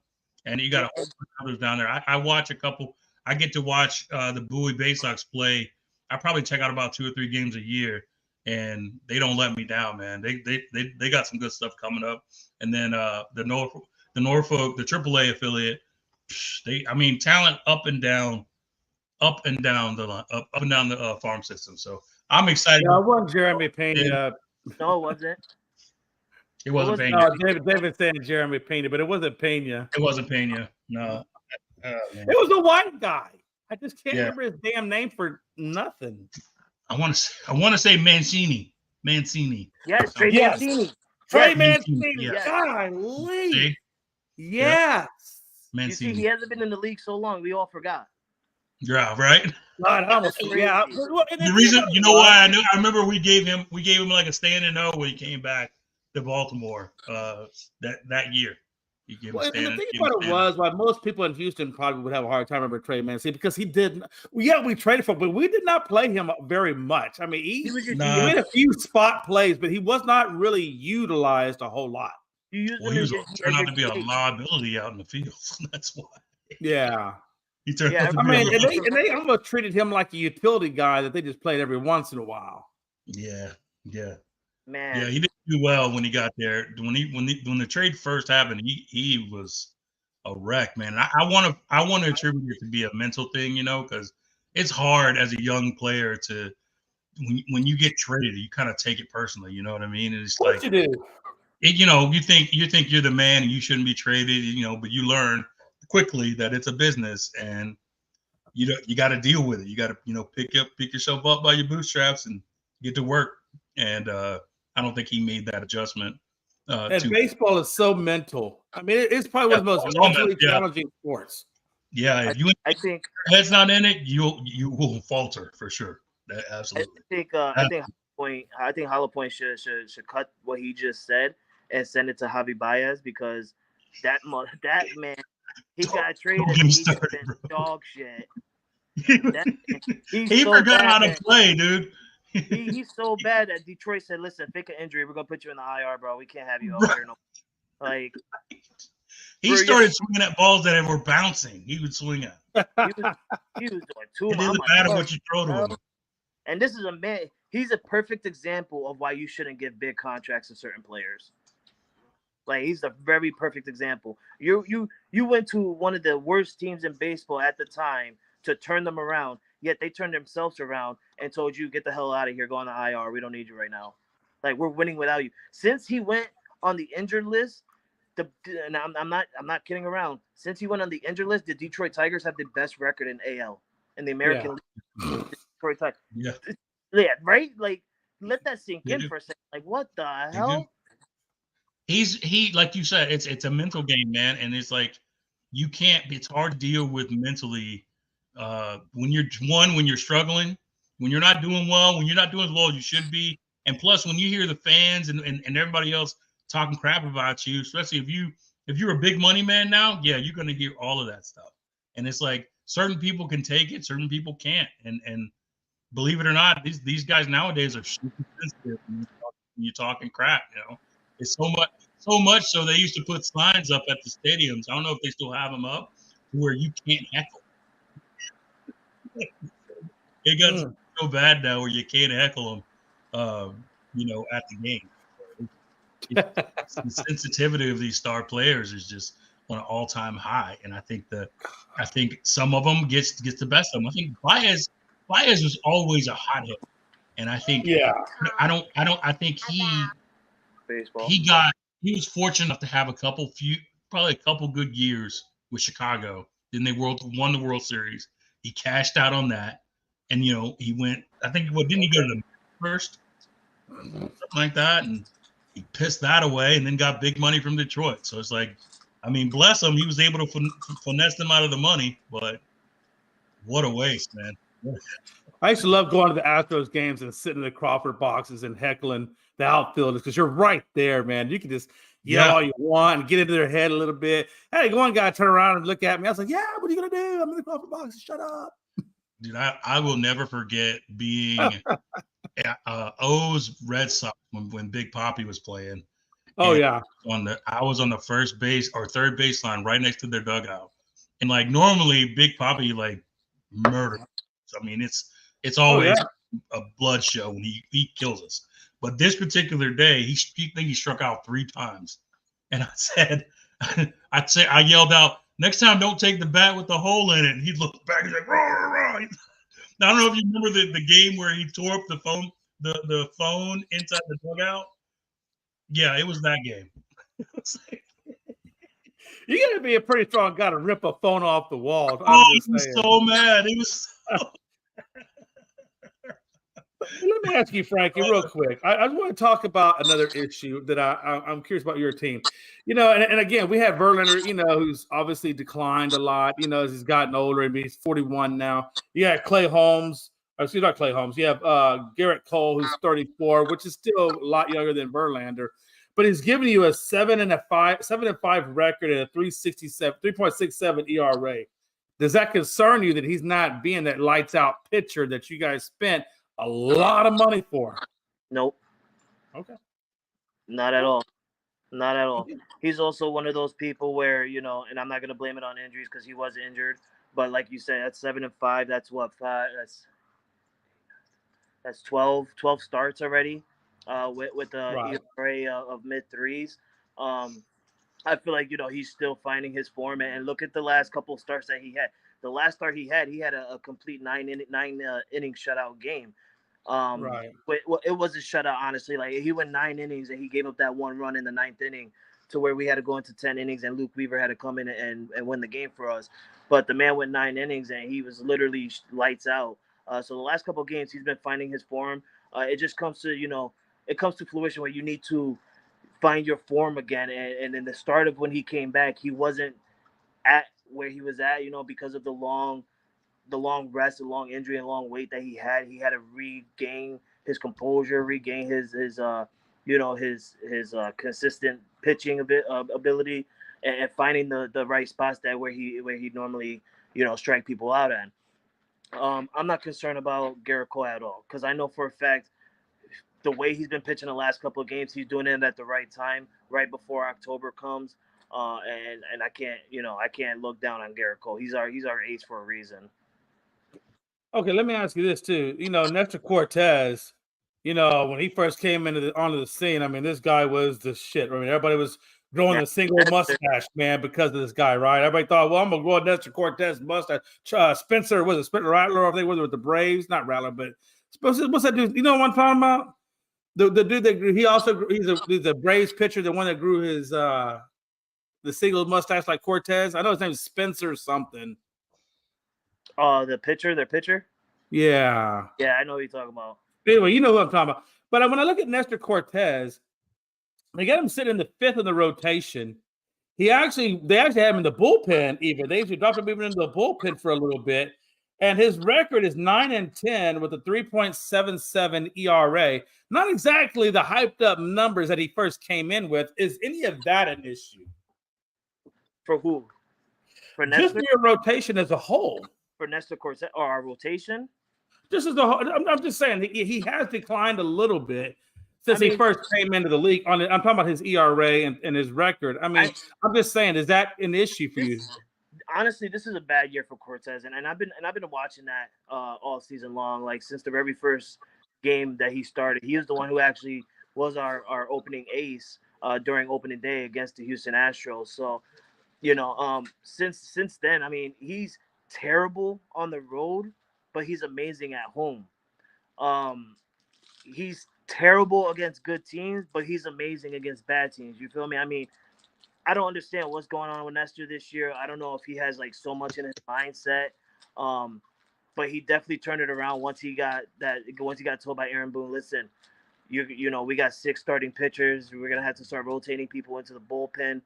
and you got a whole bunch of others down there. I watch a couple. I get to watch the Bowie Bay Sox play. I probably check out about 2 or 3 games a year, and they don't let me down, man. They got some good stuff coming up. And then the Norfolk, the AAA affiliate. Talent up and down the farm system. So I'm excited. Yeah, I wasn't Jeremy Pena. No, it wasn't. It wasn't Pena. No, David saying Jeremy Pena, but it wasn't Pena. It wasn't Pena. No. It was a white guy. I just can't remember his damn name for nothing. I want to say Mancini. Yes, Trey Mancini. Trey Mancini. Yes. Golly. Yes. Mancini. You see, he hasn't been in the league so long. We all forgot. Yeah, right. God, I almost yeah. The reason, why I remember we gave him like a standing O when he came back to Baltimore that year. He gave him the thing about it was why most people in Houston probably would have a hard time remember Trey Mancini because he didn't. Yeah, we traded for him, but we did not play him very much. I mean, he made a few spot plays, but he was not really utilized a whole lot. He turned out to be a liability out in the field. That's why. Yeah. He turned out to be and they almost treated him like a utility guy that they just played every once in a while. Yeah. Man. Yeah, he didn't do well when he got there. When the trade first happened, he was a wreck, man. I want to attribute it to be a mental thing, because it's hard as a young player to when you get traded, you kind of take it personally. You know what I mean? And it's what you do. You think you're the man and you shouldn't be traded, but you learn quickly that it's a business and you got to deal with it. You got to pick yourself up by your bootstraps and get to work. And I don't think he made that adjustment. And baseball is so mental. I mean, it's probably one of the most mentally challenging sports. Yeah, I think your head's not in it, you will falter for sure. Absolutely. I think Hollow Point should cut what he just said and send it to Javi Baez because that man, he got traded and he's been dog shit. He forgot how to play, dude. He's so bad that Detroit said, "Listen, fake an injury. We're gonna put you in the IR, bro. We can't have you out here no." Like he started swinging at balls that were bouncing. He would swing at. He was doing too much. It doesn't matter what you throw to him. And this is a man. He's a perfect example of why you shouldn't give big contracts to certain players. Like he's a very perfect example. You went to one of the worst teams in baseball at the time to turn them around. Yet they turned themselves around and told you, "Get the hell out of here. Go on the IR. We don't need you right now. Like we're winning without you." Since he went on the injured list, and I'm not kidding around. Since he went on the injured list, the Detroit Tigers have the best record in AL in the American League. Detroit Tigers. Yeah, right. Like let that sink in for a second. Like what the hell? He like you said, it's a mental game, man, and it's like you can't. It's hard to deal with mentally when you're struggling, when you're not doing well, when you're not doing as well as you should be, and plus when you hear the fans and everybody else talking crap about you, especially if you're a big money man now, yeah, you're gonna hear all of that stuff, and it's like certain people can take it, certain people can't, and believe it or not, these guys nowadays are super sensitive when you're talking crap, It's so much so they used to put signs up at the stadiums. I don't know if they still have them up where you can't heckle. It got so bad now where you can't heckle them, at the game. The sensitivity of these star players is just on an all-time high, and I think some of them gets the best of them. I think Baez was always a hothead, And I think Yeah. I think Baseball. he was fortunate enough to have probably a couple good years with Chicago. Then they won the World Series. He cashed out on that, and he went. I think what didn't he go to the first, something like that, and he pissed that away, and then got big money from Detroit. So it's like, I mean, bless him, he was able to finesse them out of the money, but what a waste, man. I used to love going to the Astros games and sitting in the Crawford boxes and heckling the outfielders because you're right there, man. You can just yell all you want and get into their head a little bit. Hey, one guy turned around and looked at me. I was like, yeah, what are you going to do? I'm in the Crawford boxes. Shut up. Dude, I will never forget being O's Red Sox when Big Papi was playing. Oh, And yeah. I was on the first base or third baseline right next to their dugout. And like normally Big Papi like murder. I mean, it's always a blood show when he kills us. But this particular day, he think he struck out 3 times. And I yelled out, next time don't take the bat with the hole in it. And he looked back, he's like, rah, rah, rah. Now, I don't know if you remember the game where he tore up the phone inside the dugout. Yeah, it was that game. You got to be a pretty strong guy to rip a phone off the wall. He was so mad. He was so... Let me ask you, Frankie, real quick. I want to talk about another issue that I'm curious about your team. And again, we have Verlander, who's obviously declined a lot, as he's gotten older. I mean, he's 41 now. You got Clay Holmes. Excuse me, not Clay Holmes. You have Garrett Cole, who's 34, which is still a lot younger than Verlander. But he's giving you a 7-5 record and a 3.67 ERA. Does that concern you that he's not being that lights out pitcher that you guys spent a lot of money for? Nope. Okay. Not at all. Not at all. He's also one of those people where, and I'm not going to blame it on injuries because he was injured. But like you said, that's 7-5. That's what, 5? That's 12 starts already with the ERA of mid-3s. I feel like, he's still finding his form. And look at the last couple of starts that he had. The last start he had a complete 9-inning shutout game. It was a shutout, honestly. Like, he went 9 innings and he gave up that 1 run in the 9th inning to where we had to go into 10 innings and Luke Weaver had to come in and win the game for us. But the man went 9 innings and he was literally lights out. So the last couple of games he's been finding his form. It just comes to, it comes to fruition where you need to find your form again. And in the start of when he came back, he wasn't at where he was at, because of the long rest, the long injury, and long wait that he had. He had to regain his composure, regain his consistent pitching ability, and finding the right spots that where he normally strike people out at. I'm not concerned about Garrett Cole at all because I know for a fact the way he's been pitching the last couple of games, he's doing it at the right time, right before October comes. And I can't look down on Garrett Cole. He's our ace for a reason. Okay, let me ask you this too. Nestor Cortez, when he first came onto the scene, I mean, this guy was the shit. I mean, everybody was growing a single mustache, man, because of this guy, right? Everybody thought, well, I'm gonna grow a Nestor Cortez mustache. Spencer Rattler, I think, was with the Braves, not Rattler, but what's that dude? You know what I'm talking about? The dude that he's a Braves pitcher, the one that grew his the single mustache like Cortez. I know his name is Spencer something. Their pitcher? Yeah. Yeah, I know what you're talking about. Anyway, you know who I'm talking about. But when I look at Nestor Cortez, they got him sitting in the 5th in the rotation. They actually had him in the bullpen even. They actually dropped him even into the bullpen for a little bit. And his record is 9-10 with a 3.77 ERA. Not exactly the hyped up numbers that he first came in with. Is any of that an issue? For who? For Nestor? Just your rotation as a whole. For Nestor Cortez or our rotation? Just as a whole. I'm just saying he has declined a little bit since he first came into the league. I'm talking about his ERA and his record. I'm just saying, is that an issue for you? Honestly, this is a bad year for Cortez, and I've been watching that all season long. Like since the very first game that he started, he was the one who actually was our opening ace during opening day against the Houston Astros. So, since then, I mean, he's terrible on the road, but he's amazing at home. he's terrible against good teams, but he's amazing against bad teams. You feel me? I mean, I don't understand what's going on with Nestor this year. I don't know if he has like so much in his mindset. Um, but he definitely turned it around once he got told by Aaron Boone, listen, you know, we got 6 starting pitchers. We're gonna have to start rotating people into the bullpen.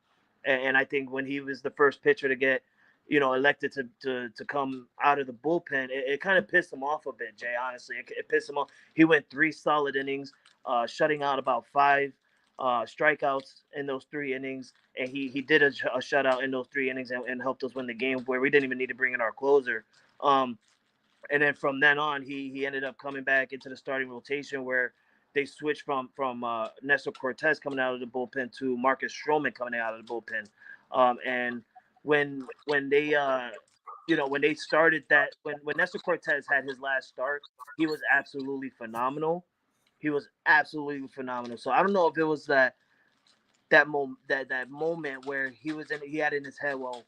And I think when he was the first pitcher to get, you know, elected to come out of the bullpen, it kind of pissed him off a bit, Jay. Honestly, it pissed him off. He went 3 solid innings, shutting out about 5 strikeouts in those 3 innings, and he did a shutout in those 3 innings and helped us win the game where we didn't even need to bring in our closer. And then from then on, he ended up coming back into the starting rotation where they switched from Nestor Cortez coming out of the bullpen to Marcus Stroman coming out of the bullpen. And when they when they started that, when Nestor Cortez had his last start, he was absolutely phenomenal. He was absolutely phenomenal. So I don't know if it was that moment where he had in his head, well,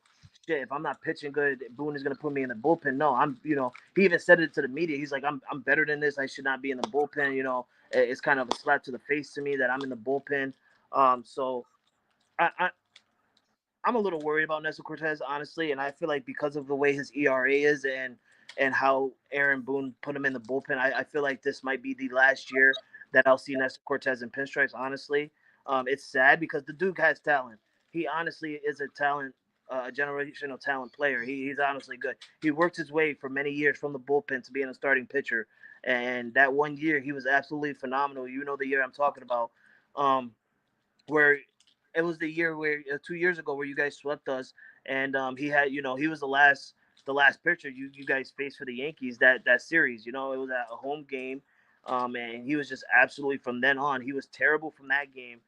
shit, if I'm not pitching good, Boone is gonna put me in the bullpen. No, he even said it to the media. He's like, I'm better than this. I should not be in the bullpen. You know, it's kind of a slap to the face to me that I'm in the bullpen. So I'm a little worried about Nestor Cortez, honestly, and I feel like because of the way his ERA is and how Aaron Boone put him in the bullpen, I feel like this might be the last year that I'll see Nestor Cortez in pinstripes, honestly. It's sad because the dude has talent. He honestly is a generational talent player. He's honestly good. He worked his way for many years from the bullpen to being a starting pitcher, and that one year he was absolutely phenomenal. You know the year I'm talking about, where it was the year where 2 years ago where you guys swept us, and he had, he was the last pitcher you guys faced for the Yankees that series. You know, it was at a home game, and he was just absolutely, from then on, he was terrible from that game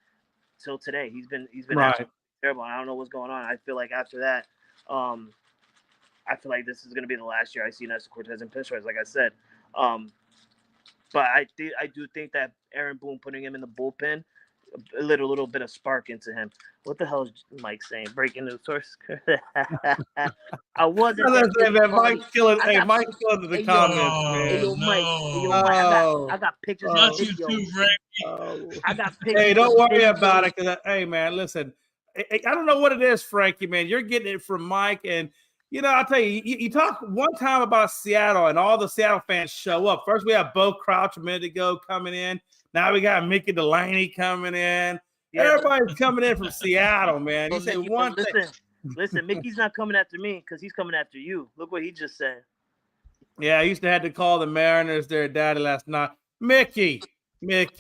till today. He's been Right. absolutely terrible. I don't know what's going on. I feel like after that, I feel like this is going to be the last year I see Nestor Cortez in pinstripes, like I said. But I do think that Aaron Boone putting him in the bullpen, a little bit of spark into him. What the hell is Mike saying? Breaking the source. I wasn't. Mike's killing. Hey, Mike's killing the comments, man. Hey, yo, Mike. Hey, yo, Mike. I got pictures and Not you videos. too, Frankie. I got pictures. Hey, don't worry and about it. Cause hey, man, listen. I don't know what it is, Frankie. Man, you're getting it from Mike, and I'll tell you. You talk one time about Seattle, and all the Seattle fans show up. First, we have Bo Crouch a minute ago coming in. Now we got Mickey Delaney coming in. Yeah. Everybody's coming in from Seattle, man. You say one thing. Listen, Mickey's not coming after me because he's coming after you. Look what he just said. Yeah, I used to have to call the Mariners their daddy last night. Mickey. You ever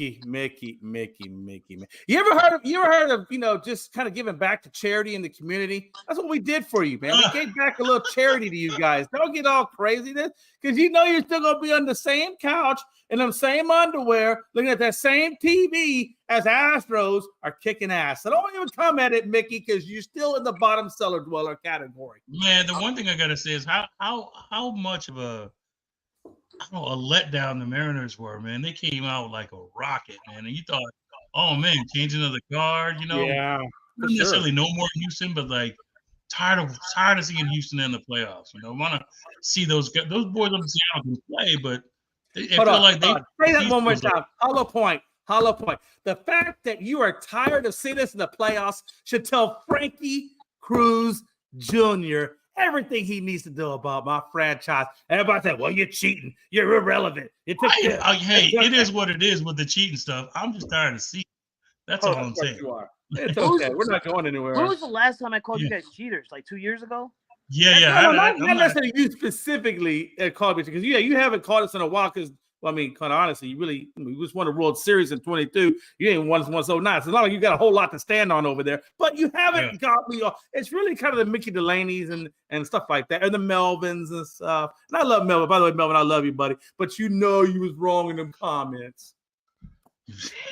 heard of just kind of giving back to charity in the community? That's what we did for you, man. We gave back a little charity to you guys. Don't get all crazy this, because you're still gonna be on the same couch in them same underwear, looking at that same TV as Astros are kicking ass. So don't even come at it, Mickey, because you're still in the bottom cellar dweller category. Man, the one thing I gotta say is how much of a letdown the Mariners were, man. They came out like a rocket, man. And you thought, oh man, changing of the guard, Yeah, not necessarily no more Houston, but like tired of seeing Houston in the playoffs. Want to see those boys on the Seattle can play, but I feel like they say that one more time. Hollow point. The fact that you are tired of seeing us in the playoffs should tell Frankie Cruz Jr. everything he needs to know about my franchise. Everybody said, well, you're cheating. You're irrelevant. Hey, it is what it is with the cheating stuff. I'm just tired of seeing. That's all I'm saying. You are. It's okay. We're not going anywhere. When was the last time I called you guys cheaters? Like 2 years ago? Yeah. Not necessarily you specifically called me, because you haven't called us in a while, because kind of honestly, we just won a World Series in 22. You ain't won since 09. So it's not like you got a whole lot to stand on over there. But you haven't got me off. It's really kind of the Mickey Delaney's and stuff like that, and the Melvins and stuff. And I love Melvin. By the way, Melvin, I love you, buddy. But you was wrong in them comments.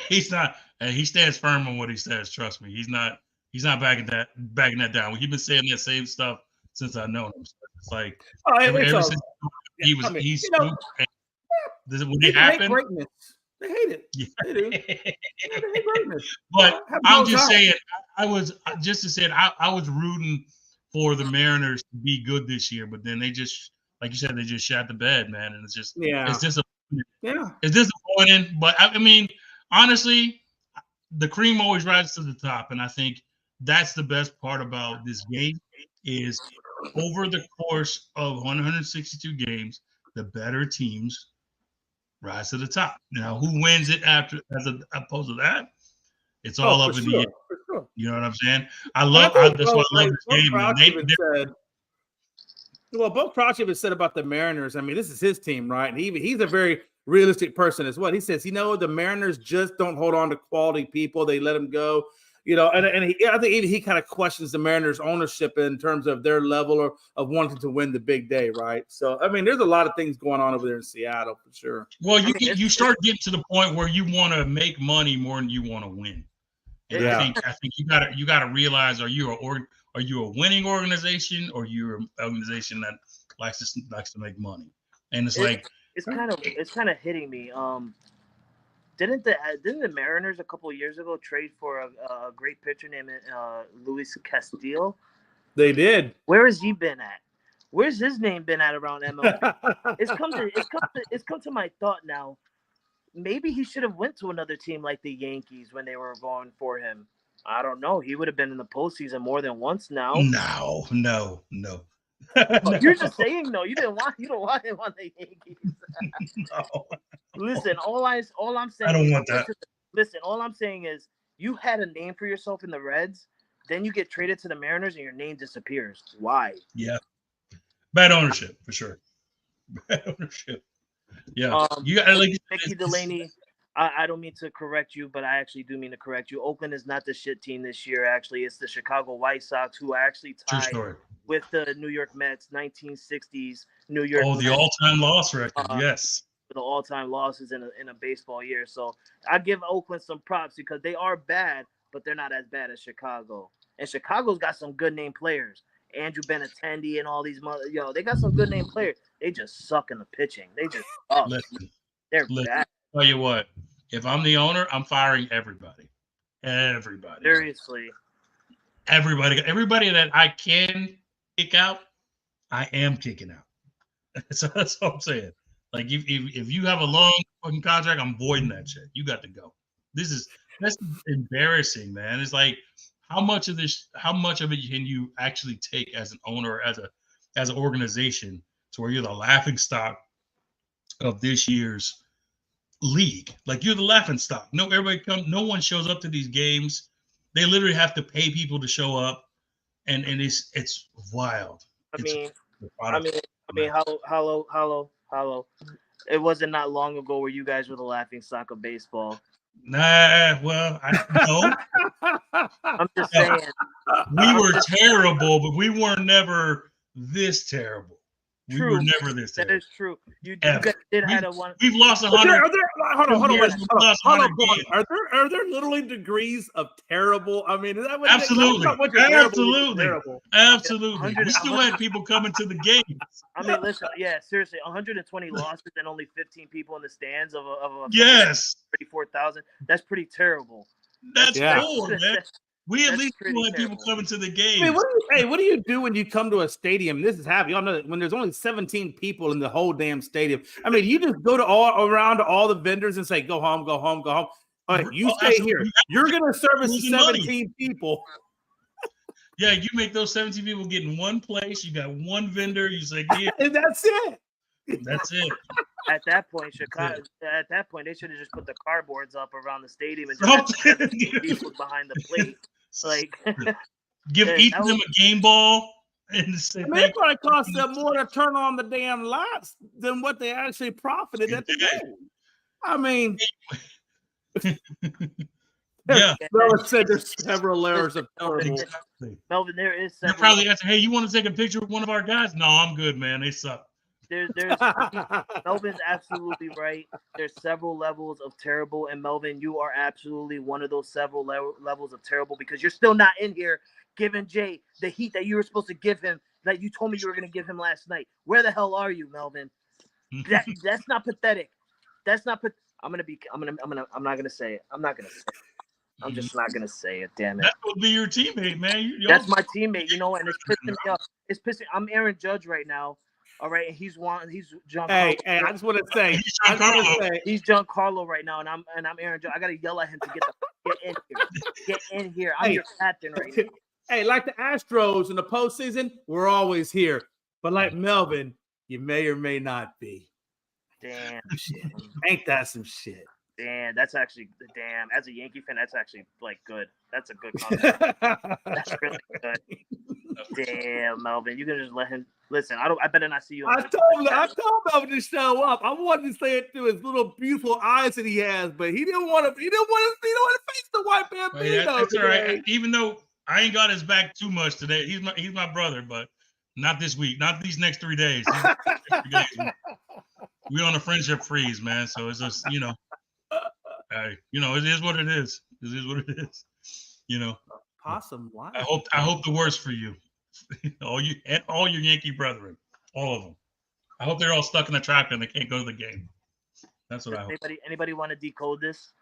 He's not. He stands firm on what he says. Trust me. He's not backing that down. He's been saying that same stuff since I know him. It's like ever since he's stupid. When it happened, greatness. They hate it. Yeah. They do. They hate greatness. But I'm just saying, I was rooting for the Mariners to be good this year, but then they just, like you said, they just shot the bed, man, and it's just it's disappointing. Yeah, it's disappointing disappointing. But I mean, honestly, the cream always rises to the top, and I think that's the best part about this game is over the course of 162 games, the better teams rise to the top. Now, who wins it after, as opposed to that, it's Oh, all for up in the air. sure, for sure. You know what I'm saying? And I think That's why I love this game. Crouch even said. Well, Bo Crouch even said about the Mariners. I mean, this is his team, right? And he's a very realistic person as well. He says, the Mariners just don't hold on to quality people. They let them go. And I think he kind of questions the Mariners' ownership in terms of their level of wanting to win the big day, right? So, I mean, there's a lot of things going on over there in Seattle for sure. Well, you start getting to the point where you want to make money more than you want to win. And I think you gotta realize, are you a winning organization, or you're an organization that likes to make money? And it's kind of hitting me. Didn't the Mariners a couple of years ago trade for a great pitcher named Luis Castillo? They did. Where has he been at? Where's his name been at around MLB? It's come to my thought now. Maybe he should have went to another team like the Yankees when they were going for him. I don't know. He would have been in the postseason more than once now. No. No. You're just saying no. You don't want him on the Yankees. No. Listen, all I'm saying. I don't want that. Listen, all I'm saying is you had a name for yourself in the Reds, then you get traded to the Mariners and your name disappears. Why? Yeah. Bad ownership for sure. Bad ownership. Yeah. You got Mickey Delaney. I don't mean to correct you, but I actually do mean to correct you. Oakland is not the shit team this year. Actually, it's the Chicago White Sox, who are actually tied with the New York Mets, 1960s New York. Oh, the Mets, all-time loss record. Yes. The all-time losses in a baseball year. So I give Oakland some props because they are bad, but they're not as bad as Chicago. And Chicago's got some good name players. Andrew Benintendi and all these they got some good name players. They just suck in the pitching. They just suck. They're bad. Tell you what, if I'm the owner, I'm firing everybody. Seriously. Everybody that I can kick out, I am kicking out. So that's what I'm saying. Like if you have a long fucking contract, I'm voiding that shit. You got to go. That's embarrassing, man. It's like how much of it can you actually take as an owner, as an organization, to where you're the laughing stock of this year's league? Like, you're the laughing stock. No one shows up to these games. They literally have to pay people to show up, and it's wild. Hello. It wasn't not long ago where you guys were the laughing stock of baseball. Nah, well, I know. I'm just saying. We were terrible, but we weren't never this terrible. True. We were never this terrible. That is true. You guys did have a one. We've lost 100. Hold on. Are there literally degrees of terrible? I mean, is that what absolutely. Terrible. Absolutely. We still had people coming to the games. I mean, listen, seriously, 120 losses and only 15 people in the stands of a 34,000. That's pretty terrible. That's cool, man. We at least had people coming to the game. What do you do when you come to a stadium? This is happening. Y'all know that when there's only 17 people in the whole damn stadium. I mean, you just go around to all the vendors and say, "Go home, go home, go home." All right, you stay here. You're going to service 17 people. Yeah, you make those 17 people get in one place. You got one vendor. You say, "Yeah," and that's it. That's it. At that point, Chicago. At that point, they should have just put the cardboards up around the stadium and just had people behind the plate. Like, give each of them a game ball. And it probably cost them more to turn on the damn lights than what they actually profited at the game. I mean, Melvin said there's several layers of terrible. Melvin, there is several. They probably asked, "Hey, you want to take a picture with one of our guys?" No, I'm good, man. They suck. There's Melvin's absolutely right. There's several levels of terrible, and Melvin, you are absolutely one of those several levels of terrible, because you're still not in here giving Jay the heat that you were supposed to give him, that you told me you were going to give him last night. Where the hell are you, Melvin? That's not pathetic. That's not. I'm not gonna say it. I'm just not gonna say it. Damn it. That would be your teammate, man. That's my teammate. You know, and it's pissing me off. It's pissing. I'm Aaron Judge right now. All right, and he's Giancarlo. Hey, I just want to say, He's Giancarlo right now, and I'm Aaron Judge. I gotta yell at him to get in here. Get in here. I'm your captain right now. Hey, like the Astros in the postseason, we're always here. But like Melvin, you may or may not be. Damn. Shit. Ain't that some shit? Damn, that's actually as a Yankee fan, that's actually like good. That's a good concept. That's really good. Damn, Melvin, you can just let him listen. I better not see you. I told Melvin to show up. I wanted to say it through his little beautiful eyes that he has, but he didn't want to. He didn't want to face the white Bambino. That's all right. Even though I ain't got his back too much today, he's my brother, but not this week, not these next 3 days. We're on a friendship freeze, man. So it's just it is what it is. It is what it is. Possum. Why? I hope the worst for you, all your Yankee brethren, all of them. I hope they're all stuck in the tractor and they can't go to the game. That's what I hope. Anybody want to decode this?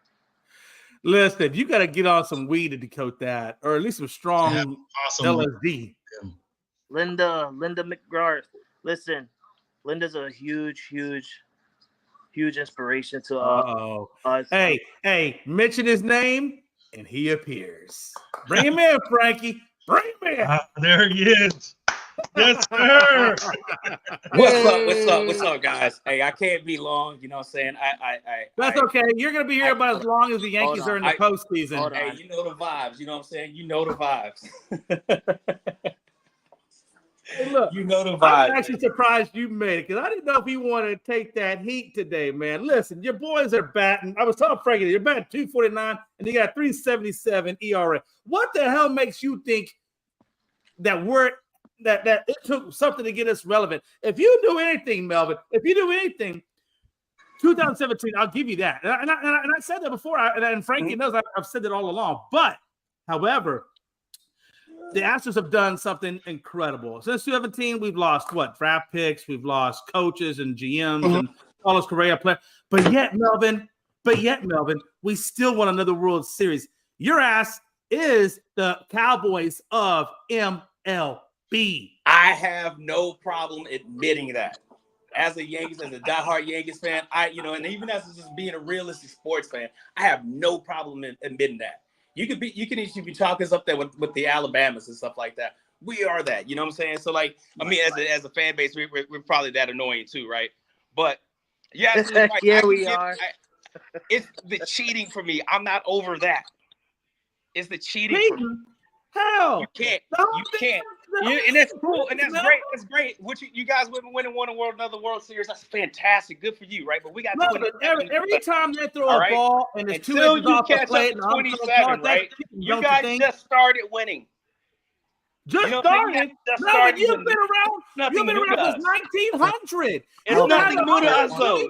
Listen, you got to get on some weed to decode that, or at least some strong LSD. Linda McGrath. Listen, Linda's a huge inspiration to us. Hey, mention his name and he appears. Bring him in, Frankie. Bring him in. There he is. Yes, sir. What's up, guys? Hey, I can't be long. You know what I'm saying? That's okay. You're going to be here about as long as the Yankees are in the postseason. Hey, you know the vibes. You know what I'm saying? You know the vibes. Hey, look, you know the vibes. I'm actually surprised you made it because I didn't know if you wanted to take that heat today, man. Listen, your boys are batting. I was telling Frankie, you're batting 249 and you got 3.77 ERA. What the hell makes you think that that it took something to get us relevant? If you do anything, Melvin, 2017, I'll give you that. And I said that before, and Frankie knows I've said it all along. But, however, the Astros have done something incredible. Since 2017, we've lost draft picks, we've lost coaches and GMs and Carlos Correa play. But yet, Melvin, we still won another World Series. Your ass is the Cowboys of MLB. I have no problem admitting that. As a diehard Yankees fan, and even as just being a realistic sports fan, I have no problem in admitting that. You can be chalking us up there with the Alabamas and stuff like that. We are that, you know what I'm saying? So as a fan base, we're probably that annoying too, right? But yeah, right. We are. It's the cheating for me. I'm not over that. It's the cheating for me. Hell, you can't. And that's cool, and that's great. That's great. You guys win another World Series. That's fantastic. Good for you, right? But we got every time they throw a ball and it's until you catch up to 27, right? You guys just started winning. Just started. You've been around since 1900. It's nothing new to us, though.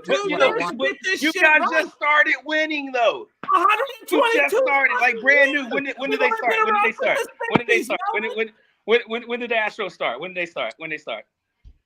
You guys just started winning, though. 122. You just started, like brand new. When did they start? When did the Astros start? When did they start?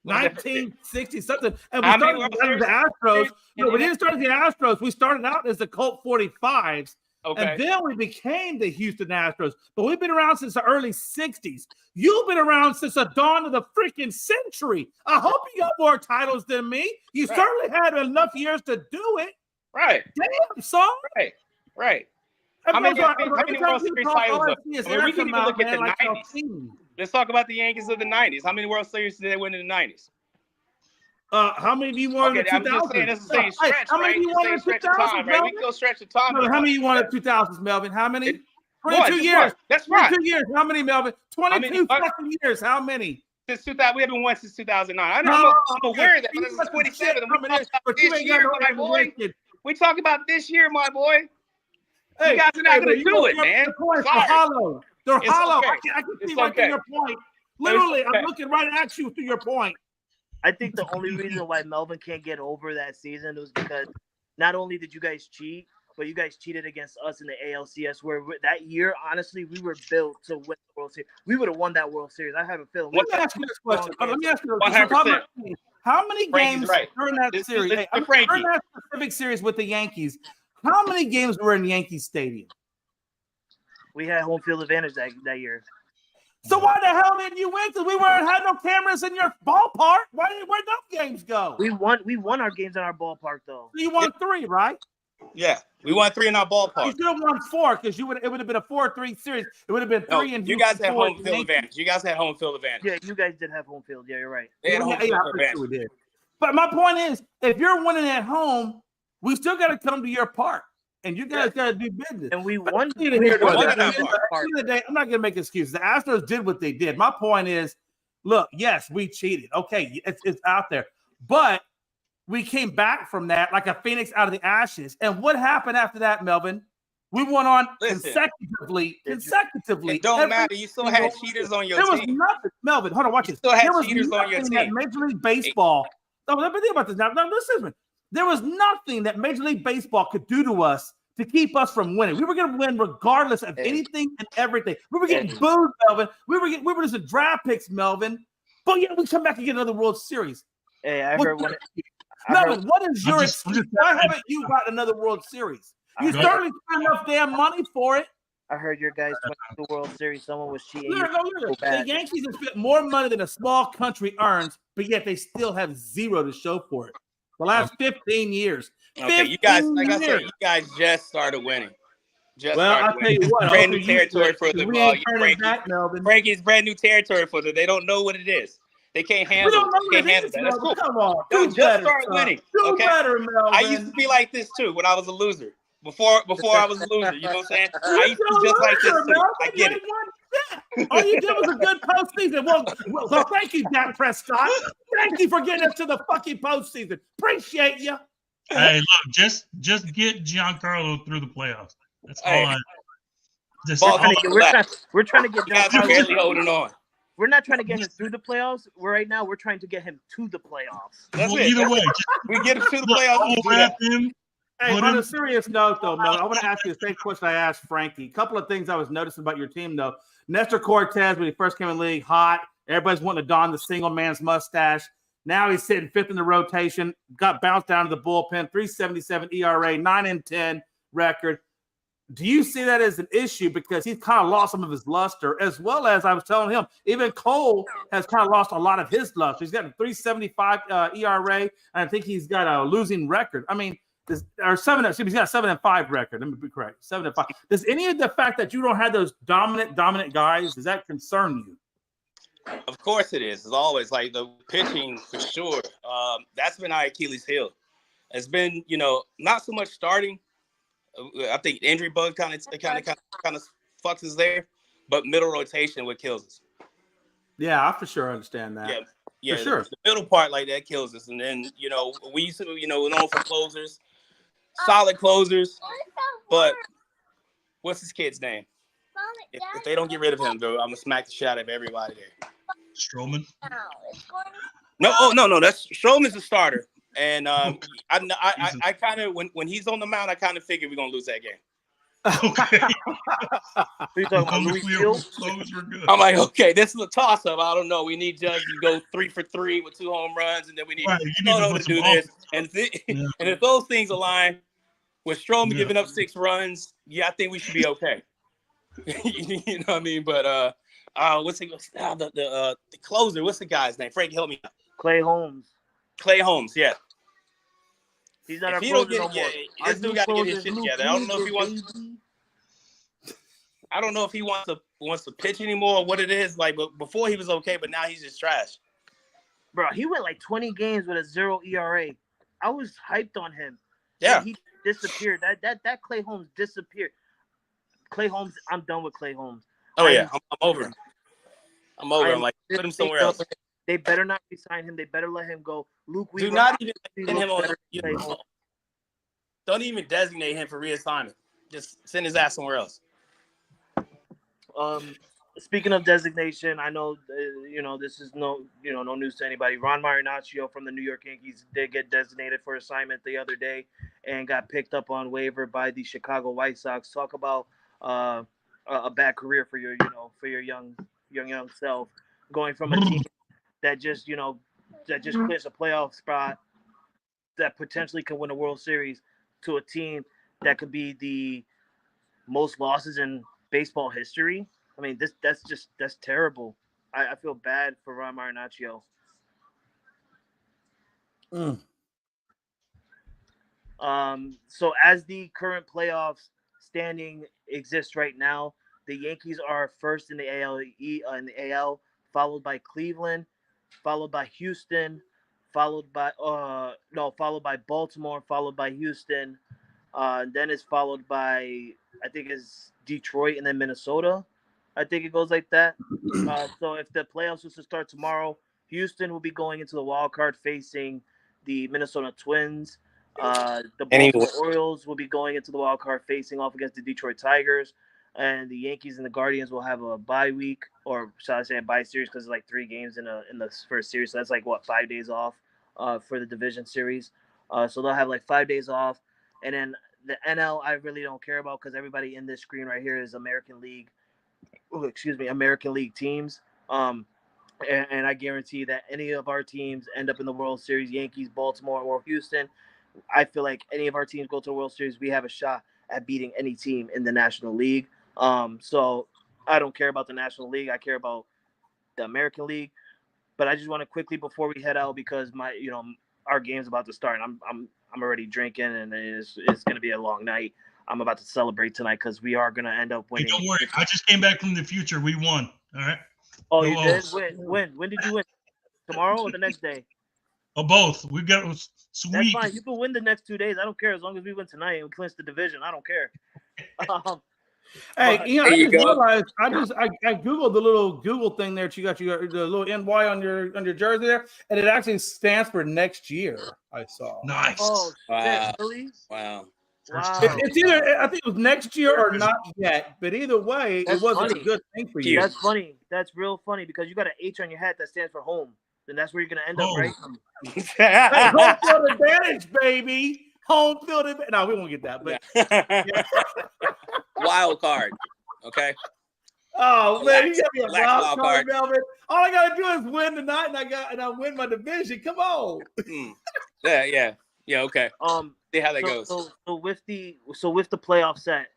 1960 something. And we started with the Astros. No, we didn't start with the Astros. We started out as the Colt 45s. Okay. And then we became the Houston Astros. But we've been around since the early 60s. You've been around since the dawn of the freaking century. I hope you got more titles than me. You certainly had enough years to do it. Right. Damn, son. Right. How many World Series titles? We can even look at the 90s. Let's talk about the Yankees of the 90s. How many World Series did they win in the 90s? How many do you won in the 2000s? I'm just saying it's the same stretch, how many do you won in the 2000s, right? We can go stretch the time. How many you won in the 2000s, Melvin? How many? 22 years. That's right. 22 years. How many, Melvin? 22 fucking years. How many? Since 2000, we haven't won since 2009. I'm aware of that, but this is 27. This year, my boy. We talk about this year, my boy. Hey, you guys are not going to do it, man. They're hollow. They're hollow. Okay. I can see right through your point. Literally, I'm looking right at you through your point. I think the only reason why Melvin can't get over that season was because not only did you guys cheat, but you guys cheated against us in the ALCS, where that year, honestly, we were built to win the World Series. We would have won that World Series. I have a feeling. Let me ask you this question. How many games during that series? During that specific series with the Yankees, how many games were in Yankee Stadium? We had home field advantage that year. So why the hell didn't you win? Because we weren't had no cameras in your ballpark. Where'd those games go? We won our games in our ballpark though. So you won 3, right? Yeah, we won 3 in our You ballpark. should have won 4 because it would have been a 4-3 series. It would have been 3 and you guys had 4 home field advantage. You guys had home field advantage. Yeah, you guys did have home field. Yeah, you're right. They had home field advantage. Sure we did. But my point is, if you're winning at home, we still got to come to your park, and you guys got to do business. And we won. At the end of the day, I'm not going to make excuses. The Astros did what they did. My point is, look, yes, we cheated. Okay, it's out there, but we came back from that like a phoenix out of the ashes. And what happened after that, Melvin? We went on consecutively. It don't matter. You still had cheaters on your team. There was nothing. Melvin, hold on, watch this. There was cheaters on your team. Major League Baseball. No, let me think about this now. No, listen to me. There was nothing that Major League Baseball could do to us to keep us from winning. We were going to win regardless of anything and everything. We were getting booed, Melvin. We were just a draft picks, Melvin. But yeah, we come back and get another World Series. Hey, I heard one. Melvin, what is your excuse? Why haven't you got another World Series? You certainly spent enough damn money for it. I heard your guys went to the World Series. Someone was cheating. Look. The Yankees have spent more money than a small country earns, but yet they still have zero to show for it. The last 15 years. Okay, you guys, like I said, you guys just started winning. I'll tell you what. Brand new territory for them. Frankie's brand new territory for them. They don't know what it is. They can't handle that. That's cool. Come on. Don't just start winning. Do better, Melvin. I used to be like this too when I was a loser. Before I was a loser, you know what I'm saying? I used to be just like this too. I get it. All you did was a good postseason. Well, thank you, Dak Prescott. Thank you for getting us to the fucking postseason. Appreciate you. Hey, look, just get Giancarlo through the playoffs. That's all we're trying to get Giancarlo barely holding on. We're not trying to get him through the playoffs. Right now, we're trying to get him to the playoffs. That's it. Either way, we get him to the playoffs. Hey, on a serious note, though, Mel, I want to ask you the same question I asked Frankie. A couple of things I was noticing about your team, though. Nestor Cortez, when he first came in the league, hot. Everybody's wanting to don the single man's mustache. Now he's sitting 5th in the rotation. Got bounced down to the bullpen. 3.77 ERA, 9-10 record. Do you see that as an issue because he's kind of lost some of his luster, as well as I was telling him, even Cole has kind of lost a lot of his luster. He's got a 3.75 ERA, and I think he's got a losing record. I mean, he's got a 7-5 record. Let me be correct. 7-5. Does any of the fact that you don't have those dominant guys, does that concern you? Of course it is. It's always like the pitching for sure. That's been our Achilles heel. It's been, not so much starting. I think injury bug kind of fucks us there, but middle rotation what kills us. Yeah, I for sure understand that. Yeah, for sure. The middle part like that kills us, and then we used to we're known for closers, solid closers, but what's his kid's name? If they don't get rid of him, though, I'm gonna smack the shit out of everybody there. Stroman? No. That's Stroman's a starter. And I kind of when he's on the mound, I kind of figured we're gonna lose that game. Okay. I'm like, okay, this is a toss-up. I don't know. We need Judge to go 3 for 3 with 2 home runs, and then we need Soto to do this. And if those things align with Stroman giving up 6 runs, I think we should be okay. You know what I mean? But the closer? What's the guy's name? Frank, help me out. Clay Holmes, yeah. He's not our closer no more. This dude got to get his shit together. I don't know if he wants to pitch anymore or what it is. Like, but before he was okay, but now he's just trash. Bro, he went like 20 games with a 0 ERA. I was hyped on him. Yeah. And he disappeared. That Clay Holmes disappeared. Clay Holmes, I'm done with Clay Holmes. Oh, yeah. I'm over him. I'm like, put him somewhere else. They better not resign him. They better let him go. Luke Weaver. Do not even send him on. Don't even designate him for reassignment. Just send his ass somewhere else. Speaking of designation, I know this is no news to anybody. Ron Marinaccio from the New York Yankees did get designated for assignment the other day and got picked up on waiver by the Chicago White Sox. Talk about a bad career for your young self, going from a team that just clinched a playoff spot that potentially can win a World Series to a team that could be the most losses in baseball history. I mean, that's terrible. I feel bad for Ron Marinaccio. Mm. So as the current playoffs standing exists right now, the Yankees are first in the AL, followed by Cleveland, followed by Houston, followed by Baltimore, followed by Houston. Then it's followed by, I think it's Detroit and then Minnesota. I think it goes like that. So if the playoffs was to start tomorrow, Houston will be going into the wild card facing the Minnesota Twins. The Anyway, Baltimore Orioles will be going into the wild card facing off against the Detroit Tigers. And the Yankees and the Guardians will have a bye week, or shall I say a bye series, because it's like 3 games in the first series. So that's like, what, 5 days off for the division series. So they'll have like 5 days off. And then the NL, I really don't care about, because everybody in this screen right here is American League teams. And I guarantee that any of our teams end up in the World Series, Yankees, Baltimore, or Houston. I feel like any of our teams go to the World Series, we have a shot at beating any team in the National League. So I don't care about the National League. I care about the American League. But I just want to quickly, before we head out, because our game's about to start. I'm already drinking, and it's going to be a long night. I'm about to celebrate tonight because we are going to end up Hey, winning. don't worry. I just came back from the future. We won. All right. Oh, Go you did? O's. When did you win? Tomorrow or the next day? Oh, both. We got That's sweet. fine. You can win the next 2 days. I don't care, as long as we win tonight and we clinch the division. I don't care. Hey, But- I There you just go. realized I googled the little Google thing there. You got the little NY on your jersey there, and it actually stands for next year. I saw. Nice. Oh Wow. shit! Really? wow. First Wow. It's either, I think it was next year or not yet, but either way, That's it wasn't funny. a good thing for you. Cute. That's funny. That's real funny, because you got an H on your hat that stands for home. Then that's where you're gonna end up, Oh. right? Hey, home field advantage, baby. Home field advantage. No, we won't get that. But Wild card. Okay. oh man, Relax. you got me a Relax, wild wild card, card. Melvin. All I gotta do is win tonight, and I win my division. Come on. Yeah. Okay. See how that goes. So with the playoff set,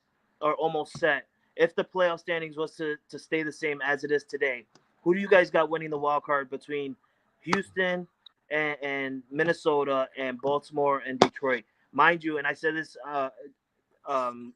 or almost set, if the playoff standings was to stay the same as it is today, who do you guys got winning the wild card between Houston and Minnesota and Baltimore and Detroit? Mind you, and I said this,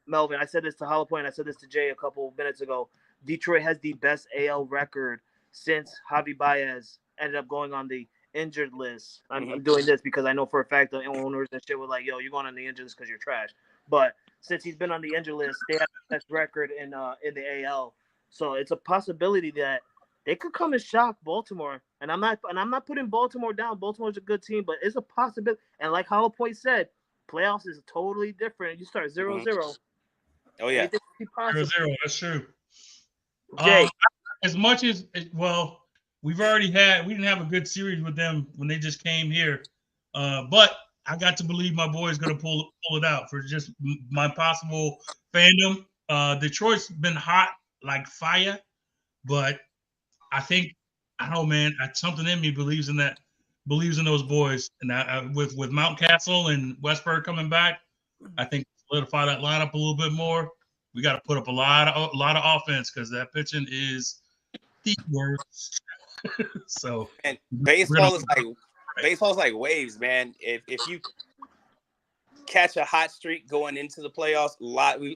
Melvin, I said this to Hollow Point, I said this to Jay a couple of minutes ago. Detroit has the best AL record since Javi Baez ended up going on the injured list. I'm doing this because I know for a fact the owners and shit were like, "Yo, you're going on the injured list because you're trash." But since he's been on the injured list, they have the best record in the AL. So it's a possibility that they could come and shock Baltimore. And I'm not putting Baltimore down. Baltimore's a good team, but it's a possibility. And like Hollow Point said, playoffs is totally different. You start 0-0. Oh yeah. Anything can be possible. 0-0. That's true. Jay. As much as we didn't have a good series with them when they just came here, but I got to believe my boy's going to pull it out for just my possible fandom. Detroit's been hot like fire, but I think, I don't know, man, something in me believes in those boys, and with Mountcastle and Westburg coming back, I think solidify that lineup a little bit more. We got to put up a lot of offense, because that pitching is the worst. So, and baseball is like waves, man. If you catch a hot streak going into the playoffs,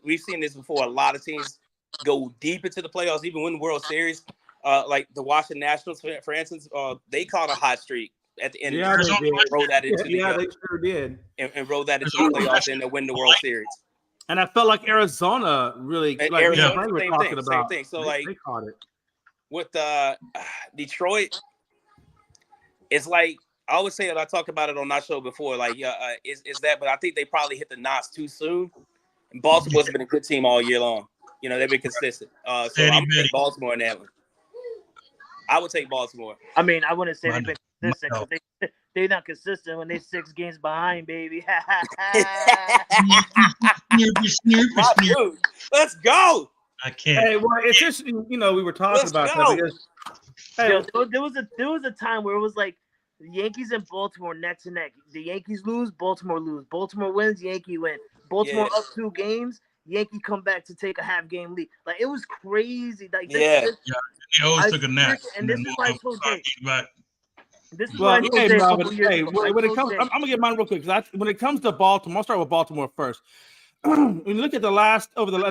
we've seen this before. A lot of teams go deep into the playoffs, even win the World Series. Like the Washington Nationals, for instance, they caught a hot streak at the end of the season. Rolled that into they sure did, and rolled that into the playoffs and to win the World Series. And I felt like Arizona really, like Arizona, we were talking about, same thing. So they caught it. With Detroit, it's like I always say, and I talked about it on our show before. Like, is that? But I think they probably hit the notch too soon. And Baltimore's been a good team all year long. You know, they've been consistent. So I'm gonna take Baltimore in that one. I would take Baltimore. I mean, I wouldn't say they've been consistent, because they're not consistent when they're 6 games behind, baby. Let's go. I can't. Hey, well, it's just, we were talking about that because there was a time where it was like the Yankees and Baltimore neck to neck. The Yankees lose, Baltimore lose. Baltimore wins, Yankee win. Baltimore up 2 games, Yankee come back to take a half-game lead. Like, it was crazy. Like, Yeah. He always took a nap. And this is why I told Jay. This is Well, what I hey, told Jay a Melvin, couple years hey, ago. when it comes, I'm gonna get mine real quick because when it comes to Baltimore, I'll start with Baltimore first. When you look at and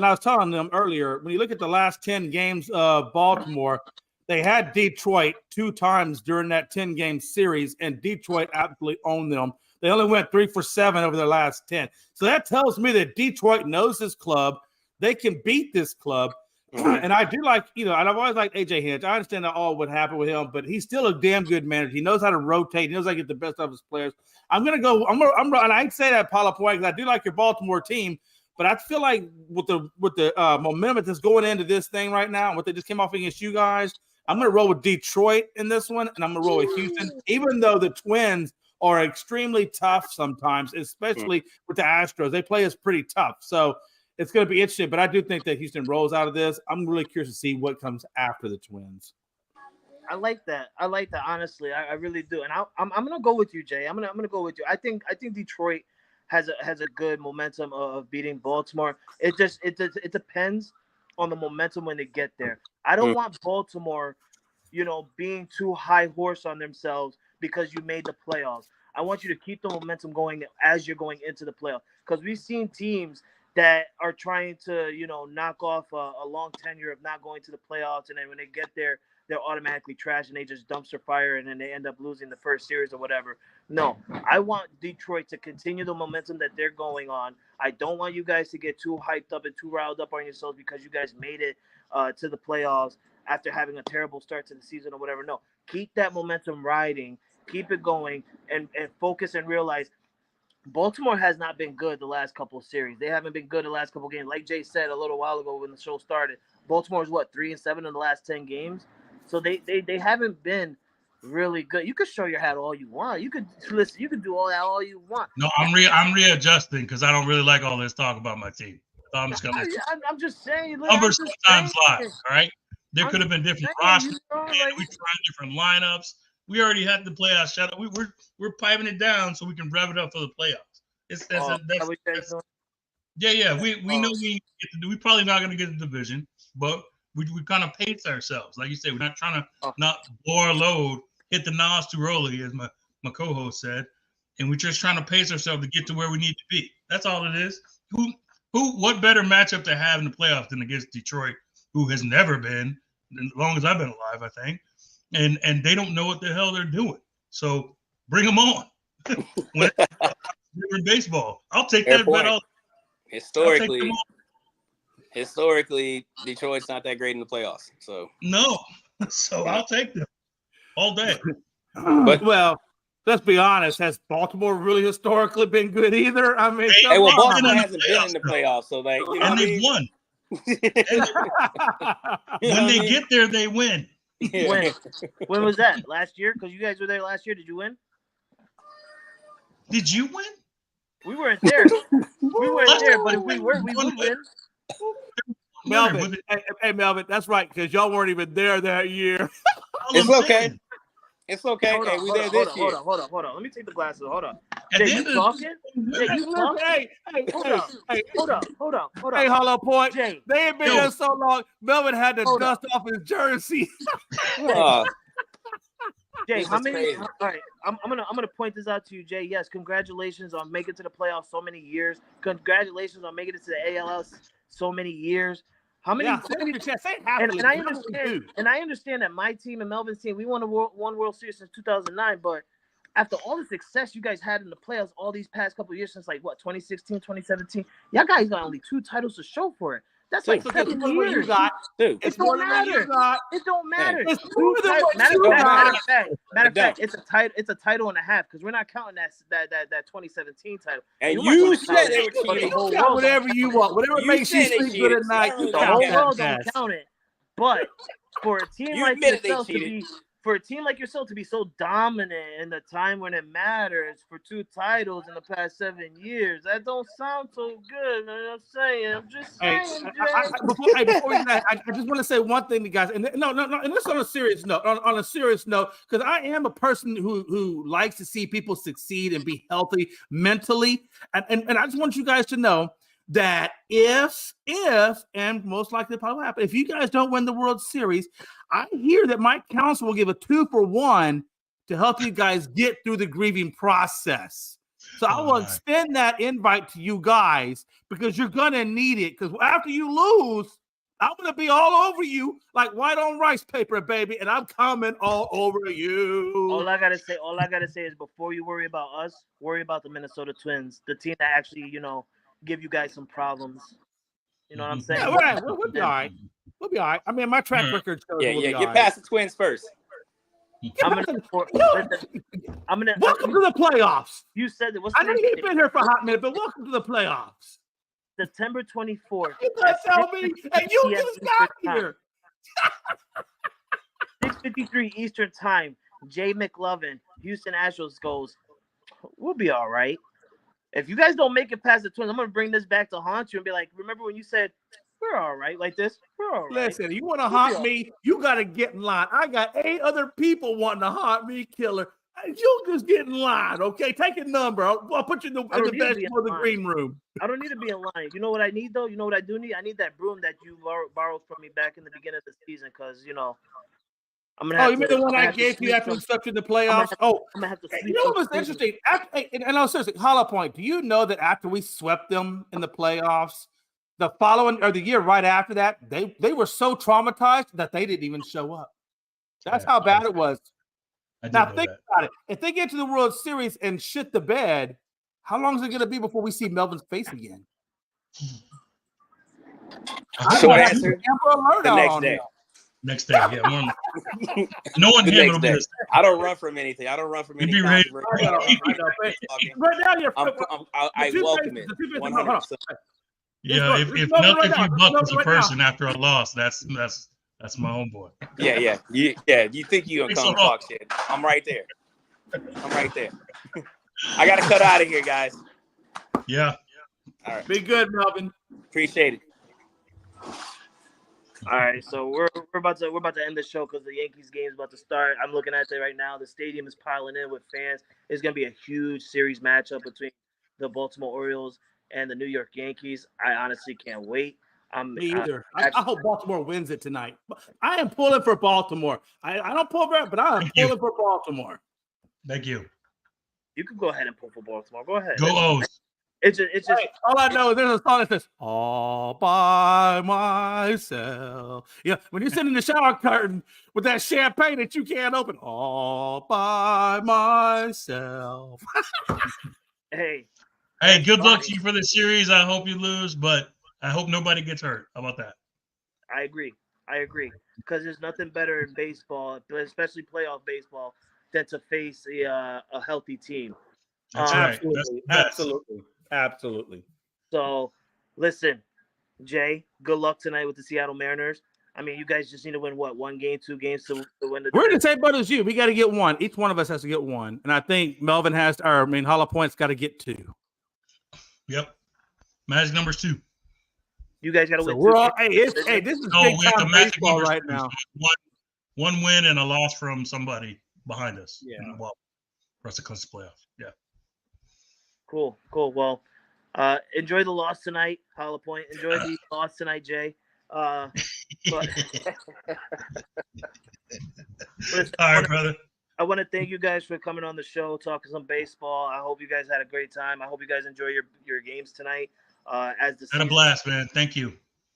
I was telling them earlier, when you look at the last 10 games of Baltimore, they had Detroit 2 times during that 10-game series, and Detroit absolutely owned them. They only went 3 for 7 over their last 10. So that tells me that Detroit knows this club. They can beat this club. And I do like, and I've always liked AJ Hinch. I understand that all would happen with him, but he's still a damn good manager. He knows how to rotate. He knows how to get the best of his players. And I ain't say that Paula Point because I do like your Baltimore team, but I feel like with the momentum that's going into this thing right now, and what they just came off against you guys, I'm going to roll with Detroit in this one, and I'm going to roll with Houston, even though the Twins are extremely tough sometimes, especially with the Astros. They play us pretty tough. So it's going to be interesting, but I do think that Houston rolls out of this. I'm really curious to see what comes after the Twins. I like that. Honestly, I really do. And I'm gonna go with you, Jay. I'm gonna go with you. I think Detroit has a good momentum of beating Baltimore. It depends on the momentum when they get there. I don't want Baltimore, being too high horse on themselves because you made the playoffs. I want you to keep the momentum going as you're going into the playoffs, because we've seen teams that are trying to, knock off a long tenure of not going to the playoffs, and then when they get there, they're automatically trash and they just dumpster fire, and then they end up losing the first series or whatever. No, I want Detroit to continue the momentum that they're going on. I don't want you guys to get too hyped up and too riled up on yourselves because you guys made it to the playoffs after having a terrible start to the season or whatever. No, keep that momentum riding, keep it going, and focus and realize Baltimore has not been good the last couple of series. They haven't been good the last couple of games. Like Jay said a little while ago when the show started, Baltimore's 3-7 in the last 10 games. So they haven't been really good. You could show your hat all you want. You could listen. You could do all that all you want. No, I'm readjusting because I don't really like all this talk about my team. So I'm just gonna. I'm just saying. Numbers sometimes lie. All right, there could have been different rosters. We tried different lineups. We already had the playoffs shut up. We're piping it down so we can rev it up for the playoffs. Yeah. We know we probably not going to get the division, but we kind of pace ourselves. Like you said, we're not trying to not blow our load, hit the NOS too early, as my co-host said, and we're just trying to pace ourselves to get to where we need to be. That's all it is. What better matchup to have in the playoffs than against Detroit, who has never been, as long as I've been alive, I think. And they don't know what the hell they're doing. So bring them on. When different baseball, I'll take that bet all. Historically, Detroit's not that great in the playoffs. So no, so I'll take them all day. But well, let's be honest. Has Baltimore really historically been good either? I mean, Baltimore hasn't been in the playoffs, so and they've won. When they get there, they win. Yeah. When was that? Last year? Because you guys were there last year. Did you win? Did you win? We weren't there. We weren't there, but if we were, we would win. Melvin, hey Melvin, that's right, because y'all weren't even there that year. It's okay. It's okay. Hold on. Let me take the glasses. Hold on. Jay, you talking? Jay, you talking? Hey, hold on. Hey, Hollow Point. Jay, they ain't been there so long. Melvin had to dust off his jersey. Jay, how many? All right, I'm gonna point this out to you, Jay. Yes, congratulations on making it to the playoffs so many years. Congratulations on making it to the ALS so many years. How many? And I understand that my team and Melvin's team, we won one World Series since 2009. But after all the success you guys had in the playoffs all these past couple of years, since 2016, 2017, y'all guys got only 2 titles to show for it. That's like 7 years. You got. It don't matter. It don't matter. It's more than what you got. Matter of fact, it's a title and a half, because we're not counting that 2017 title. And you said they were cheating. Whatever you want, whatever makes you sleep good at night. The whole world don't count it. But for a team like yourself to be. For a team like yourself to be so dominant in the time when it matters for 2 titles in the past 7 years, that don't sound so good. I'm just saying. Before I just want to say one thing to you guys, and no, and this on a serious note. On a serious note, because I am a person who likes to see people succeed and be healthy mentally, and I just want you guys to know that if, and most likely probably happen, if you guys don't win the World Series, I hear that my council will give a 2-for-1 to help you guys get through the grieving process. So I will extend that invite to you guys because you're going to need it. Because after you lose, I'm going to be all over you like white on rice paper, baby. And I'm coming all over you. All I got to say is before you worry about us, worry about the Minnesota Twins, the team that actually, give you guys some problems. You know what I'm saying? Yeah, right. We'll be all right. We'll be all right. I mean, my track record shows we'll be all get right. past the Twins first. Welcome to the playoffs. You said that. I know you've been here for a hot minute, but welcome to the playoffs. September 24th. You gotta tell me, and you just got here. 6:53 Eastern Time. Jay McLovin, Houston Astros goes. We'll be all right. If you guys don't make it past the Twins, I'm gonna bring this back to haunt you and be like, remember when you said we're all right like this? We're all right. Listen, you want to haunt me? You got to get in line. I got 8 other people wanting to haunt me, killer. You just get in line, okay? Take a number. I'll put you in the best for the green room. I don't need to be in line. You know what I need, though? You know what I do need? I need that broom that you borrowed from me back in the beginning of the season because, I'm going to have you mean the one I gave you after we swept in the playoffs? I'm going to have to sleep. You know what was interesting? And I was seriously, Hollow Point, do you know that after we swept them in the playoffs, the following or the year right after that, they were so traumatized that they didn't even show up. That's how bad it was. Now think about it. If they get to the World Series and shit the bed, how long is it going to be before we see Melvin's face again? Short answer. The next day. Next day, yeah. Knowing him, it'll be the same. I don't run from anything. I don't run from anything. Right now, I welcome it. 100%. Yeah, if nothing you buck as a person after a loss, that's my homeboy. Yeah. You think you gonna come talk shit? I'm right there. I gotta cut out of here, guys. Yeah. All right. Be good, Melvin. Appreciate it. All right, so we're about to end the show because the Yankees game is about to start. I'm looking at it right now. The stadium is piling in with fans. It's gonna be a huge series matchup between the Baltimore Orioles and the New York Yankees. I honestly can't wait. Me either. I hope Baltimore wins it tonight. I am pulling for Baltimore. I don't pull for it, but I am pulling for Baltimore. Thank you. You can go ahead and pull for Baltimore. Go ahead. Go O's. It's just hey, all I know is there's a song that says "All by myself." Yeah, when you're sitting in the shower curtain with that champagne that you can't open, all by myself. Hey, good luck to you for the series. I hope you lose, but I hope nobody gets hurt. How about that? I agree. Because there's nothing better in baseball, especially playoff baseball, than to face a healthy team. That's right. Absolutely. So, listen, Jay, good luck tonight with the Seattle Mariners. I mean, you guys just need to win, 1 game, 2 games to win the. We're in the same boat as you. We got to get 1. Each one of us has to get 1. And I think Melvin Hollow Point's got to get 2. Yep. Magic number's 2. You guys got to win. We're all, this is big time baseball right now. One win and a loss from somebody behind us. Yeah. Well, rest of the playoffs. Yeah. Cool. Well, enjoy the loss tonight, Hollow Point. Enjoy the loss tonight, Jay. But listen, all right, brother. I want to thank you guys for coming on the show, talking some baseball. I hope you guys had a great time. I hope you guys enjoy your games tonight. Had a blast, man. Thank you.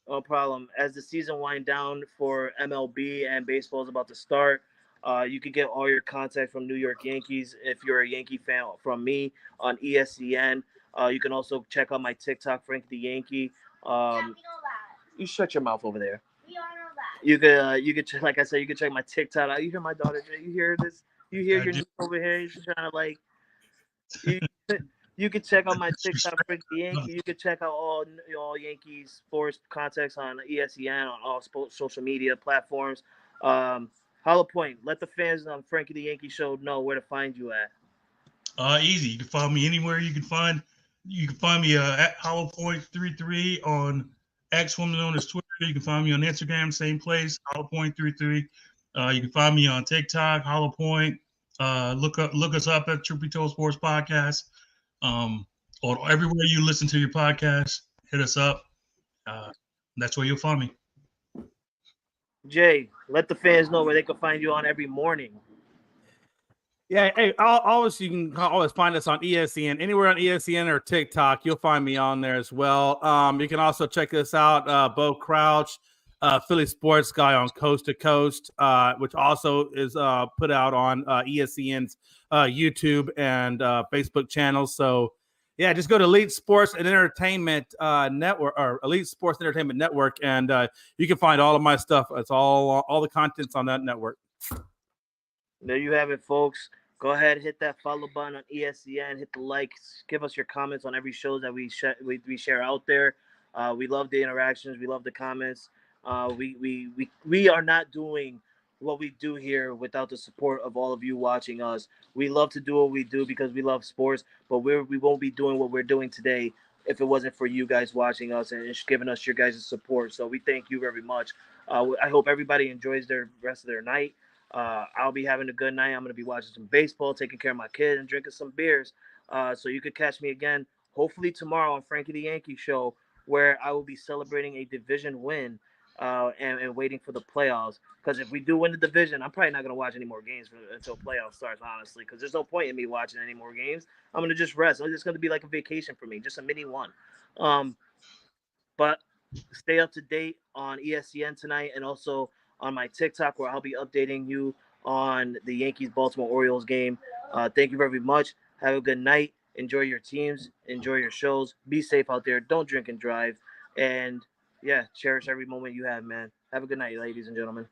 No problem. As the season wind down for MLB and baseball is about to start, you can get all your contact from New York Yankees if you're a Yankee fan from me on ESPN. You can also check out my TikTok, Frankie The Yankee. You shut your mouth over there. We all know that. You can check, like I said, you can check my TikTok. You hear my daughter, Jay? You hear this? You hear your niece over here? She's trying to You can check out my TikTok, Frankie The Yankee. You can check out all Yankees sports contacts on ESPN on all social media platforms. Hollow Point, let the fans on Frankie The Yankee Show know where to find you at. Easy. You can find me anywhere. You can find me at Hollow Point 33 on X, formerly known as Twitter. You can find me on Instagram, same place, Hollow Point 33. You can find me on TikTok, Hollow Point. Look us up at Truth Be Told Sports Podcast. Or everywhere you listen to your podcast. hit us up. That's where you'll find me. Jay, let the fans know where they can find you on every morning. Yeah, hey, you can always find us on ESPN, anywhere on ESPN or TikTok. You'll find me on there as well. You can also check us out, Bo Crouch, Philly sports guy on Coast to Coast, which also is put out on ESPN's YouTube and Facebook channels. So, yeah, just go to Elite Sports and Entertainment Network or Elite Sports Entertainment Network, and you can find all of my stuff. It's all the content's on that network. There you have it, folks. Go ahead, hit that follow button on ESPN, hit the likes, give us your comments on every show that we share out there. We love the interactions, we love the comments. We are not doing what we do here without the support of all of you watching us. We love to do what we do because we love sports, but we won't be doing what we're doing today if it wasn't for you guys watching us and giving us your guys' support. So we thank you very much. I hope everybody enjoys their rest of their night. I'll be having a good night. I'm going to be watching some baseball, taking care of my kid, and drinking some beers. So you could catch me again, hopefully tomorrow on Frankie The Yankee Show, where I will be celebrating a division win and waiting for the playoffs. Because if we do win the division, I'm probably not going to watch any more games until playoffs starts, honestly, because there's no point in me watching any more games. I'm going to just rest. It's going to be like a vacation for me, just a mini one. But stay up to date on ESPN tonight and also on my TikTok, where I'll be updating you on the Yankees-Baltimore Orioles game. Thank you very much. Have a good night. Enjoy your teams. Enjoy your shows. Be safe out there. Don't drink and drive. And, yeah, cherish every moment you have, man. Have a good night, ladies and gentlemen.